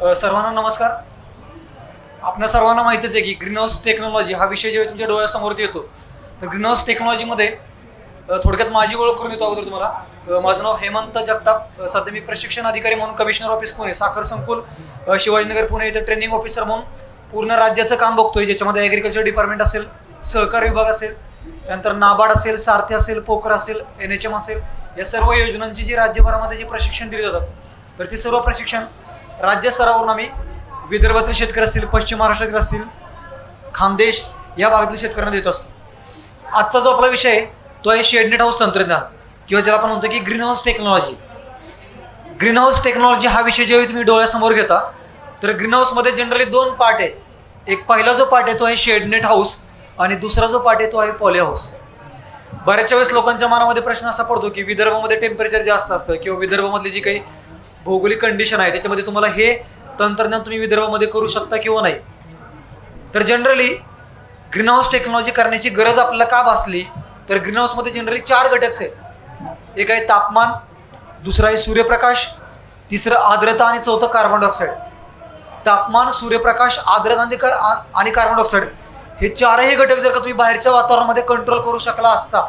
सर्वांना नमस्कार. आपल्या सर्वांना माहितीच आहे की ग्रीन हाऊस टेक्नॉलॉजी हा विषय जेव्हा तुमच्या डोळ्यासमोर येतो तर ग्रीन हाऊस टेक्नॉलॉजीमध्ये थोडक्यात माझी ओळख करून देतो अगोदर तुम्हाला. माझं नाव हेमंत जगताप. सध्या मी प्रशिक्षण अधिकारी म्हणून कमिशनर ऑफिस पुणे, साखर संकुल, शिवाजीनगर पुणे इथं ट्रेनिंग ऑफिसर म्हणून पूर्ण राज्याचं काम बघतोय, ज्याच्यामध्ये ॲग्रिकल्चर डिपार्टमेंट असेल, सहकार विभाग असेल, त्यानंतर नाबार्ड असेल, सारथी असेल, पोकर असेल, NHM असेल, या सर्व योजनांची जी राज्यभरामध्ये जी प्रशिक्षण दिली जातात तर ती सर्व प्रशिक्षण राज्य स्तरावरून आम्ही विदर्भातील शेतकरी असतील, पश्चिम महाराष्ट्रातील असतील, खानदेश या भागातील शेतकऱ्यांना देत असतो. आजचा जो आपला विषय आहे तो आहे शेडनेट हाऊस तंत्रज्ञान किंवा ज्याला आपण म्हणतो की green house technology. Green house technology हा विषय जेव्हा तुम्ही डोळ्यासमोर घेता तर ग्रीन हाऊसमध्ये जनरली दोन पार्ट आहेत. एक पहिला जो पार्ट आहे तो आहे शेडनेट हाऊस आणि दुसरा जो पार्ट आहे तो आहे पॉली हाऊस. बऱ्याचशा वेळेस लोकांच्या मनामध्ये प्रश्न असा पडतो की विदर्भामध्ये टेम्परेचर जास्त असतं किंवा विदर्भामधली जी काही भौगोलिक कंडिशन आहे त्याच्यामध्ये तुम्हाला हे तंत्रज्ञान तुम्ही विदर्भामध्ये करू शकता किंवा नाही. तर जनरली ग्रीन हाऊस टेक्नॉलॉजी करण्याची गरज आपल्याला का भासली तर ग्रीन हाऊसमध्ये जनरली 4 घटक आहेत. एक आहे तापमान, दुसरा आहे सूर्यप्रकाश, तिसरं आर्द्रता आणि चौथं कार्बन डायऑक्साईड. तापमान, सूर्यप्रकाश, आर्द्रता आणि कार्बन डायऑक्साईड हे 4ही घटक जर का तुम्ही बाहेरच्या वातावरणामध्ये कंट्रोल करू शकला असता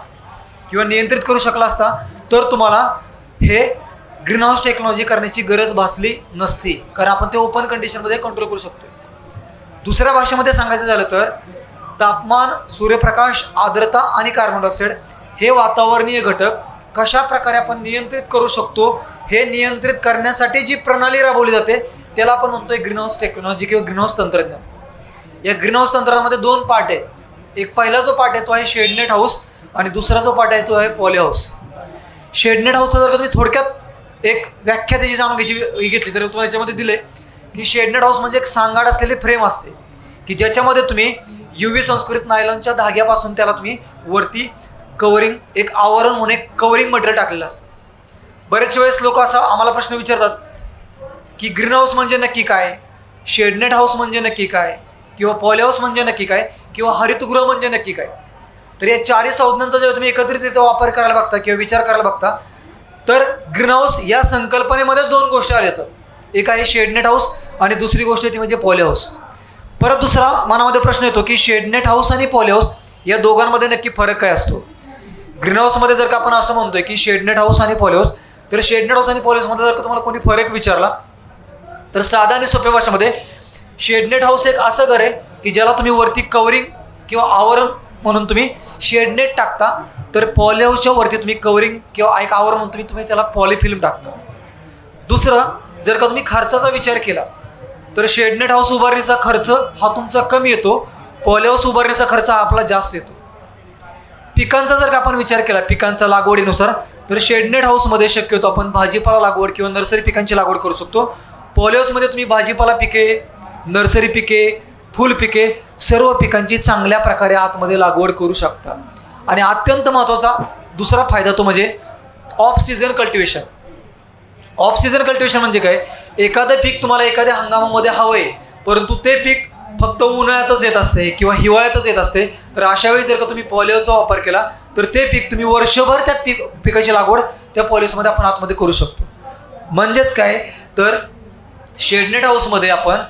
किंवा नियंत्रित करू शकला असता तर तुम्हाला हे ग्रीन हाऊस टेक्नॉलॉजी करण्याची गरज भासली नसती, कारण आपण ते ओपन कंडिशनमध्ये कंट्रोल करू शकतो. दुसऱ्या भाषेमध्ये सांगायचं झालं तर तापमान, सूर्यप्रकाश, आर्द्रता आणि कार्बन डायऑक्साईड हे वातावरणीय घटक कशा प्रकारे आपण नियंत्रित करू शकतो हे नियंत्रित करण्यासाठी जी प्रणाली राबवली जाते त्याला आपण म्हणतोय ग्रीन हाऊस टेक्नॉलॉजी किंवा ग्रीन हाऊस तंत्रज्ञान. या ग्रीन हाऊस तंत्रज्ञानामध्ये 2 पार्ट आहेत. एक पहिला जो पार्ट आहे तो आहे शेडनेट हाऊस आणि दुसरा जो पार्ट आहे तो आहे पॉली हाऊस. शेडनेट हाऊसचा जर का तुम्ही थोडक्यात एक व्याख्या त्याची जाणून घेतली तर तुम्हाला याच्यामध्ये दिले की शेडनेट हाऊस म्हणजे एक सांगाड असलेली फ्रेम असते की ज्याच्यामध्ये तुम्ही UV संस्कृत नायलॉनच्या धाग्यापासून त्याला तुम्ही वरती कवरिंग, एक आवरण म्हणून एक कवरिंग मटेरियल टाकलेलं असतं. बरेचशा वेळेस लोक असा आम्हाला प्रश्न विचारतात की ग्रीन हाऊस म्हणजे नक्की काय, शेडनेट हाऊस म्हणजे नक्की काय, किंवा पॉली हाऊस म्हणजे नक्की काय, किंवा हरितगृह म्हणजे नक्की काय. तर या 4 संज्ञांचा जेव्हा तुम्ही एकत्रितरित्या वापर करायला बघता किंवा विचार करायला बघता तर ग्रीन हाऊस या संकल्पनेमध्येच 2 गोष्टी आल्या येतात. एक आहे शेडनेट हाऊस आणि दुसरी गोष्ट ती म्हणजे पॉली हाऊस. परत दुसरा मनामध्ये प्रश्न येतो की शेडनेट हाऊस आणि पॉली हाऊस या दोघांमध्ये नक्की फरक काय असतो. ग्रीन हाऊसमध्ये जर का आपण असं म्हणतोय की शेडनेट हाऊस आणि पॉली हाऊस तर शेडनेट हाऊस आणि पॉली हाऊसमध्ये जर का तुम्हाला कोणी फरक विचारला तर साधा आणि सोप्या भाषेमध्ये शेडनेट हाऊस एक असं घर आहे की ज्याला तुम्ही वरती कवरिंग किंवा आवरण म्हणून तुम्ही शेडनेट टाकता, तर पॉली हाऊसच्या वरती तुम्ही कवरिंग किंवा एक आवरण म्हणून तुम्ही त्याला पॉलीफिल्म टाकता. दुसरं, जर का तुम्ही खर्चाचा विचार केला तर शेडनेट हाऊस उभारण्याचा खर्च हा तुमचा कमी येतो, पॉली हाऊस उभारण्याचा खर्च हा आपला जास्त येतो. पिकांचा जर का आपण विचार केला पिकांच्या लागवडीनुसार तर शेडनेट हाऊसमध्ये शक्यतो आपण भाजीपाला लागवड किंवा नर्सरी पिकांची लागवड करू शकतो. पॉली हाऊसमध्ये तुम्ही भाजीपाला पिके, नर्सरी पिके, फुल पिके सर्व पिकांची चांगल्या प्रकारे आतमध्ये लागवड करू शकता. आणि अत्यंत महत्त्वाचा दुसरा फायदा तो म्हणजे of season cultivation. Of season cultivation म्हणजे काय, एखादं पीक तुम्हाला एखाद्या हंगामामध्ये हवं आहे परंतु ते पीक फक्त उन्हाळ्यातच येत असते किंवा हिवाळ्यातच येत असते, तर अशा वेळी जर का तुम्ही पॉली हाऊसचा वापर केला तर ते पीक तुम्ही वर्षभर त्या पिकाची लागवड त्या पॉली हाऊसमध्ये आपण आतमध्ये करू शकतो. म्हणजेच काय तर शेडनेट हाऊसमध्ये आपण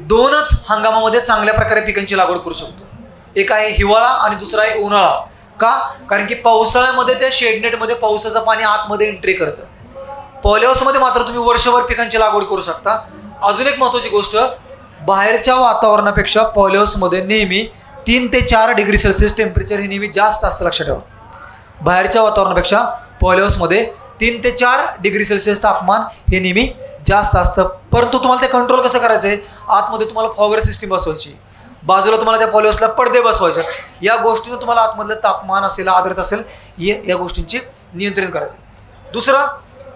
2च हंगामामध्ये चांगल्या प्रकारे पिकांची लागवड करू शकतो. एक आहे हिवाळा आणि दुसरा आहे उन्हाळा. का, कारण की पावसाळ्यामध्ये त्या शेडनेटमध्ये पावसाचं पाणी आतमध्ये एंट्री करतं. पॉली हाऊसमध्ये मात्र तुम्ही वर्षभर पिकांची लागवड करू शकता. अजून एक महत्त्वाची गोष्ट, बाहेरच्या वातावरणापेक्षा पॉली हाऊसमध्ये नेहमी 3 ते 4 डिग्री सेल्सिअस टेम्परेचर हे नेहमी जास्त असतं, लक्षात ठेवा. बाहेरच्या वातावरणापेक्षा पॉली हाऊसमध्ये 3 ते 4 डिग्री सेल्सिअस तापमान हे नेहमी जास्त असतं. परंतु तुम्हाला ते कंट्रोल कसं करायचं आहे, आतमध्ये तुम्हाला फॉगर सिस्टीम बसवायची, बाजूला तुम्हाला त्या पॉली हाऊसला पडदे बसवायचे. या गोष्टीनं तुम्हाला आतमधलं तापमान असेल, आर्द्रता असेल, या गोष्टींची नियंत्रण करायचं. दुसरं,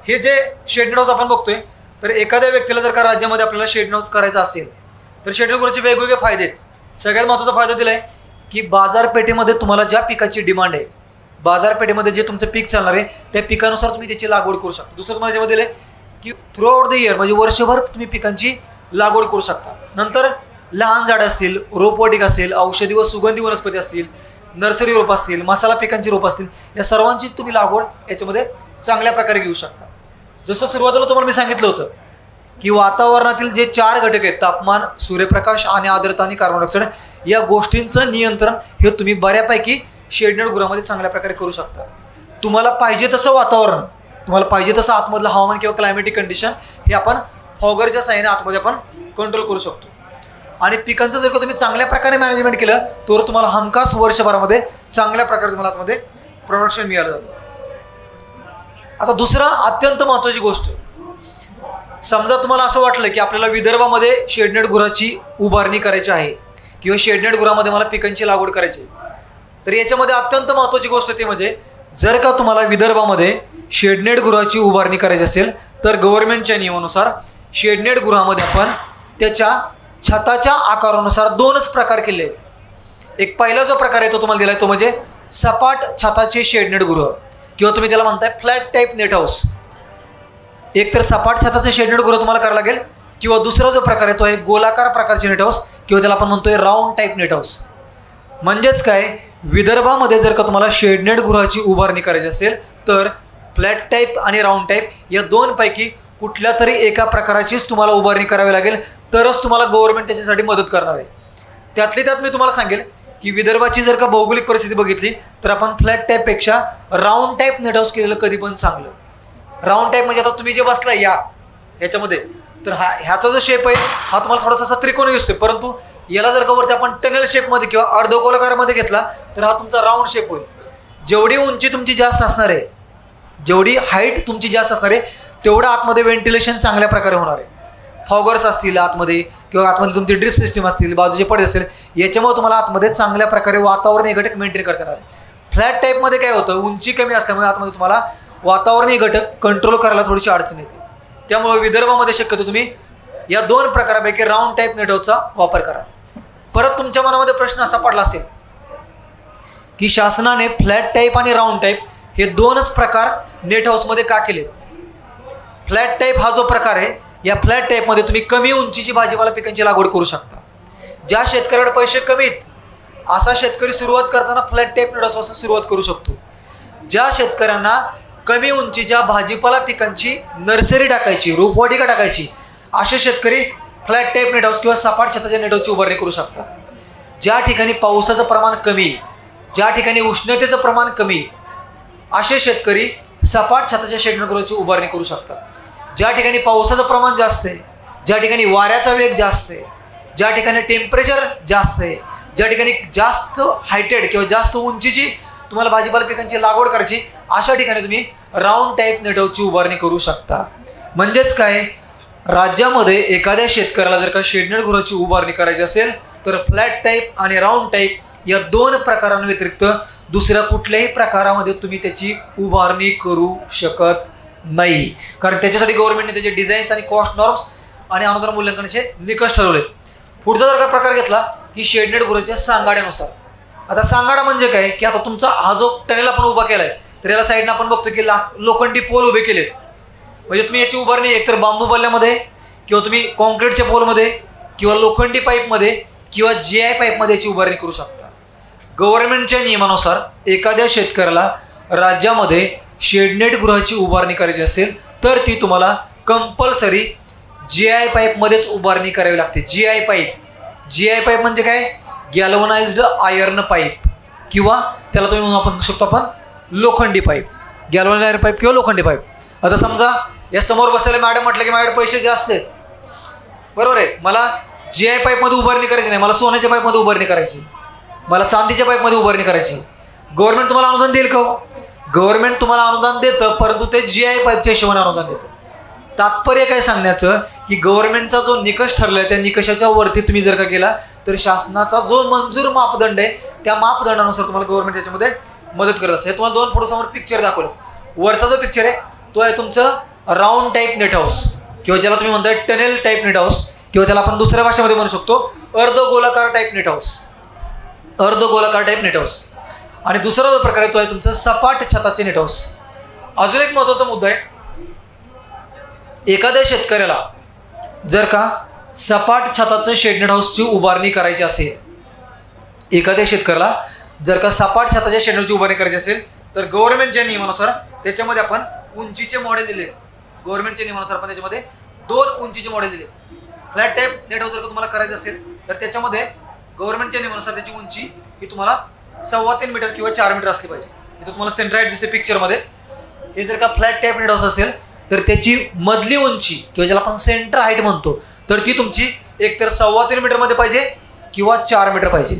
हे जे शेडनेट हाऊस आपण बघतोय तर एखाद्या व्यक्तीला जर का राज्यामध्ये आपल्याला शेडनेट हाऊस करायचं असेल तर शेडनेट हाऊसचे वेगवेगळे फायदे आहेत. सगळ्यात महत्त्वाचा फायदा दिला आहे की बाजारपेठेमध्ये तुम्हाला ज्या पिकाची डिमांड आहे, बाजारपेठेमध्ये जे तुमचं पीक चालणार आहे त्या पिकानुसार तुम्ही त्याची लागवड करू शकता. दुसरं तुम्हाला याच्यामध्ये दिलं आहे की थ्रू आउट द इयर म्हणजे वर्षभर तुम्ही पिकांची लागवड करू शकता. नंतर लहान झाड असतील, रोपवाटिक असेल, औषधी व सुगंधी वनस्पती असतील, नर्सरी रोप असतील, मसाला पिकांची रोप असतील, या सर्वांची तुम्ही लागवड याच्यामध्ये चांगल्या प्रकारे घेऊ शकता. जसं सुरुवातीला तुम्हाला मी सांगितलं होतं की वातावरणातील जे 4 घटक आहेत, तापमान, सूर्यप्रकाश आणि आर्द्रता आणि कार्बन डायऑक्साईड, या गोष्टींचं नियंत्रण हे तुम्ही बऱ्यापैकी शेडनेट गृहामध्ये चांगल्या प्रकारे करू शकता. तुम्हाला पाहिजे तसं वातावरण, तुम्हाला पाहिजे तसं आतमधलं हवामान किंवा क्लायमेटिक कंडिशन हे आपण फॉगरच्या साहाय्याने आतमध्ये आपण कंट्रोल करू शकतो. आणि पिकांचं जर का तुम्ही चांगल्या प्रकारे मॅनेजमेंट केलं तर तुम्हाला हमखास वर्षभरामध्ये चांगल्या प्रकारे तुम्हाला आतमध्ये प्रोडक्शन मिळालं जातं. आता दुसरा अत्यंत महत्त्वाची गोष्ट, समजा तुम्हाला असं वाटलं की आपल्याला विदर्भामध्ये शेडनेट गृहाची उभारणी करायची आहे किंवा शेडनेट गृहामध्ये मला पिकांची लागवड करायची, तर याच्यामध्ये अत्यंत महत्त्वाची गोष्ट ती म्हणजे जर का तुम्हाला विदर्भामध्ये शेडनेट गृहाची उभारणी करायची असेल तर गव्हर्नमेंटच्या नियमानुसार शेडनेट गृहामध्ये आपण त्याच्या छताच्या आकारानुसार 2च प्रकार केले आहेत. एक पहिला जो प्रकार आहे तो तुम्हाला दिला आहे तो म्हणजे सपाट छताचे शेडनेट गृह किंवा तुम्ही त्याला म्हणताय फ्लॅट टाईप नेट हाऊस. एक तर सपाट छताचे शेडनेट गृह तुम्हाला करावं लागेल किंवा दुसरा जो प्रकार आहे तो आहे गोलाकार प्रकारचे नेट हाऊस किंवा त्याला आपण म्हणतोय राऊंड टाईप नेट हाऊस. म्हणजेच काय, विदर्भामध्ये जर का तुम्हाला शेडनेट गृहाची उभारणी करायची असेल तर फ्लॅट टाईप आणि राऊंड टाईप या 2 पैकी कुठल्या तरी एका प्रकाराचीच तुम्हाला उभारणी करावी लागेल, तरच तुम्हाला गव्हर्नमेंट त्याच्यासाठी मदत करणार आहे. त्यातली त्यात मी तुम्हाला सांगेल की विदर्भाची जर का भौगोलिक परिस्थिती बघितली तर आपण फ्लॅट टाईपपेक्षा राऊंड टाईप नेट हाऊस केलेलं कधी पण चांगलं. राऊंड टाईप म्हणजे आता तुम्ही जे बसला ह्याच्यामध्ये, तर ह्याचा जो शेप आहे हा तुम्हाला थोडासा असा त्रिकोणी दिसतोय, परंतु याला जर का वरती आपण टनेल शेपमध्ये किंवा अर्धगोलाकारामध्ये घेतला तर हा तुमचा राऊंड शेप होईल. जेवढी उंची तुमची जास्त असणार आहे, जेवढी हाईट तुमची जास्त असणार आहे, तेवढं आतमध्ये व्हेंटिलेशन चांगल्या प्रकारे होणार आहे. फॉगर्स असतील आतमध्ये किंवा आतमध्ये तुमची ड्रिप सिस्टीम असतील, बाजूचे पडदे असेल, याच्यामुळे तुम्हाला आतमध्ये चांगल्या प्रकारे वातावरणीय घटक मेंटेन करता येणार आहे. फ्लॅट टाईपमध्ये काय होतं, उंची कमी असल्यामुळे आतमध्ये तुम्हाला वातावरणीय घटक कंट्रोल करायला थोडीशी अडचण येते. त्यामुळे विदर्भामध्ये शक्यतो तुम्ही या 2 प्रकारापैकी राऊंड टाईप नेट हाऊसचा वापर करा. परत तुमच्या मनामध्ये प्रश्न असा पडला असेल की शासनाने फ्लॅट टाईप आणि राऊंड टाईप हे 2च प्रकार नेट हाऊसमध्ये का केलेत. फ्लॅट टाईप हा जो प्रकार आहे, या फ्लॅट टाईपमध्ये तुम्ही कमी उंचीची भाजीपाला पिकांची लागवड करू शकता. ज्या शेतकऱ्याकडे पैसे कमीत असा शेतकरी सुरुवात करताना फ्लॅट टाईप नेट हाऊसपासून सुरुवात करू शकतो. ज्या शेतकऱ्यांना कमी उंचीच्या भाजीपाला पिकांची नर्सरी टाकायची, रोपवाटिका टाकायची, असे शेतकरी फ्लॅट टाईप नेट हाऊस किंवा सपाट छताच्या नेट हाऊसची उभारणी करू शकतात. ज्या ठिकाणी पावसाचं प्रमाण कमी, ज्या ठिकाणी उष्णतेचं प्रमाण कमी, असे शेतकरी सपाट छताच्या शेडनेट गृहाची उभारणी करू शकतात. ज्या ठिकाणी पावसाचं प्रमाण जास्त आहे, ज्या ठिकाणी वाऱ्याचा वेग जास्त आहे, ज्या ठिकाणी टेम्परेचर जास्त आहे, ज्या ठिकाणी जास्त हायटेड किंवा जास्त उंचीची तुम्हाला भाजीपाला पिकांची लागवड करायची, अशा ठिकाणी तुम्ही राऊंड टाईप नेट हाऊसची उभारणी करू शकता. म्हणजेच काय, राज्यामध्ये एखाद्या शेतकऱ्याला जर का शेडनेट गृहाची उभारणी करायची असेल तर फ्लॅट टाईप आणि राऊंड टाईप या 2 प्रकारांव्यतिरिक्त दुसऱ्या कुठल्याही प्रकारामध्ये तुम्ही त्याची उभारणी करू शकत नाही. कारण त्याच्यासाठी गव्हर्नमेंटने त्याचे डिझाईन्स आणि कॉस्ट नॉर्म्स आणि अनुदान मूल्यांकनाचे निकष ठरवले. पुढचा जर का प्रकार घेतला की शेडनेट गृहाच्या सांगाड्यानुसार. आता सांगाडा म्हणजे काय की आता तुमचा हा जो टनेल आपण उभा केला आहे तर याला साईडनं आपण बघतो की लोखंडी पोल उभे केलेत. म्हणजे तुम्ही याची उभारणी एकतर बांबू बल्ल्यामध्ये किंवा तुम्ही कॉन्क्रीटच्या पोलमध्ये किंवा लोखंडी पाईपमध्ये किंवा GI पाईपमध्ये याची उभारणी करू शकता. गव्हर्नमेंटच्या नियमानुसार एखाद्या शेतकऱ्याला राज्यामध्ये शेडनेट गृहाची उभारणी करायची असेल तर ती तुम्हाला कंपल्सरी GI पाईपमध्येच उभारणी करावी लागते. GI पाईप म्हणजे काय, गॅल्वनाइज्ड आयर्न पाईप किंवा त्याला तुम्ही म्हणून आपण शकतो आपण लोखंडी पाईप, गॅल्वनाइज्ड आयर्न पाईप किंवा लोखंडी पाईप. आता समजा या समोर बसलेले मॅडम म्हटलं की माझ्याकडे पैसे जास्त आहेत, बरोबर आहे, मला GI पाईपमध्ये उभारणी करायची नाही, मला सोन्याच्या पाईपमध्ये उभारणी करायची, मला चांदीच्या पाईपमध्ये उभारणी करायची. गव्हर्नमेंट तुम्हाला अनुदान देईल का? गव्हर्नमेंट तुम्हाला अनुदान देतं, परंतु ते GI पाईपच्या हिशोबाने अनुदान देतं. तात्पर्य काय सांगण्याचं की गव्हर्नमेंटचा जो निकष ठरलाय त्या निकषाच्या वरती तुम्ही जर का गेला तर शासनाचा जो मंजूर मापदंड आहे त्या मापदंडानुसार तुम्हाला गव्हर्नमेंट त्याच्यामध्ये मदत करत असते. तुम्हाला 2 फोटो समोर पिक्चर दाखवलं. वरचा जो पिक्चर आहे तो आहे तुमचं राऊंड टाईप नेट हाऊस किंवा ज्याला तुम्ही म्हणताय टनेल टाईप नेट हाऊस किंवा त्याला आपण दुसऱ्या भाषेमध्ये म्हणू शकतो अर्धगोलाकार टाईप नेट हाऊस, अर्धगोलाकार टाईप नेट हाऊस. आणि दुसरा जो प्रकार आहे तो आहे तुमचं सपाट छताचे नेट हाऊस. अजून एक महत्त्वाचा मुद्दा आहे, एखाद्या शेतकऱ्याला जर का सपाट छताचं शेडनेट हाऊसची उभारणी करायची असेल, एखाद्या शेतकऱ्याला जर का सपाट छताच्या शेडनेटची उभारणी करायची असेल तर गव्हर्नमेंटच्या नियमानुसार त्याच्यामध्ये आपण उंचीचे मॉडेल दिले. गव्हर्नमेंटच्या नियमानुसार आपण त्याच्यामध्ये दोन उंचीचे मॉडेल दिले. फ्लॅट टाईप नेट हाऊस जर का तुम्हाला करायचं असेल तर त्याच्यामध्ये गव्हर्नमेंटच्या नियमानुसार त्याची उंची ही तुम्हाला 3.25 मीटर किंवा 4 मीटर असली पाहिजे. इथं तुम्हाला सेंटर हाईट दिसते पिक्चरमध्ये. हे जर का फ्लॅट टाईप नेट हाऊस असेल तर त्याची मधली उंची किंवा ज्याला आपण सेंटर हाईट म्हणतो तर ती तुमची एकतर 3.25 मीटरमध्ये पाहिजे किंवा 4 मीटर पाहिजे.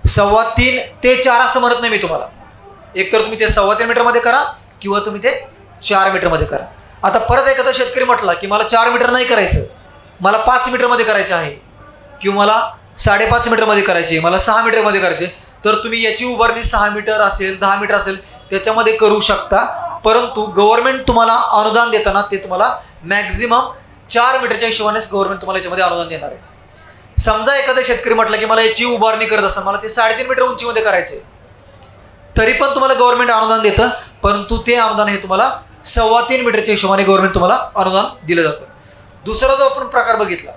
3.25 ते 4 असं म्हणत नाही मी तुम्हाला. एकतर तुम्ही ते 3.25 मीटरमध्ये करा किंवा तुम्ही ते 4 मीटरमध्ये करा. आता परत एखादा शेतकरी म्हटला की मला 4 मीटर नाही करायचं, मला 5 मीटरमध्ये करायचं आहे किंवा मला 5.5 मीटरमध्ये करायची, मला 6 मीटरमध्ये करायचे, तर तुम्ही याची उभारणी 6 मीटर असेल 10 मीटर असेल त्याच्यामध्ये करू शकता. परंतु गव्हर्नमेंट तुम्हाला अनुदान देताना ते तुम्हाला मॅक्झिमम 4 मीटरच्या हिशोबानेच गव्हर्नमेंट तुम्हाला याच्यामध्ये अनुदान देणार आहे. समजा एखादा शेतकरी म्हटलं की मला याची उभारणी करत असताना मला ते 3.5 मीटर उंचीमध्ये करायचे, तरी पण तुम्हाला गव्हर्नमेंट अनुदान देतं. परंतु ते अनुदान हे तुम्हाला 3.25 मीटरच्या हिशोबाने गव्हर्नमेंट तुम्हाला अनुदान दिलं जातं. दुसरा जो आपण प्रकार बघितला,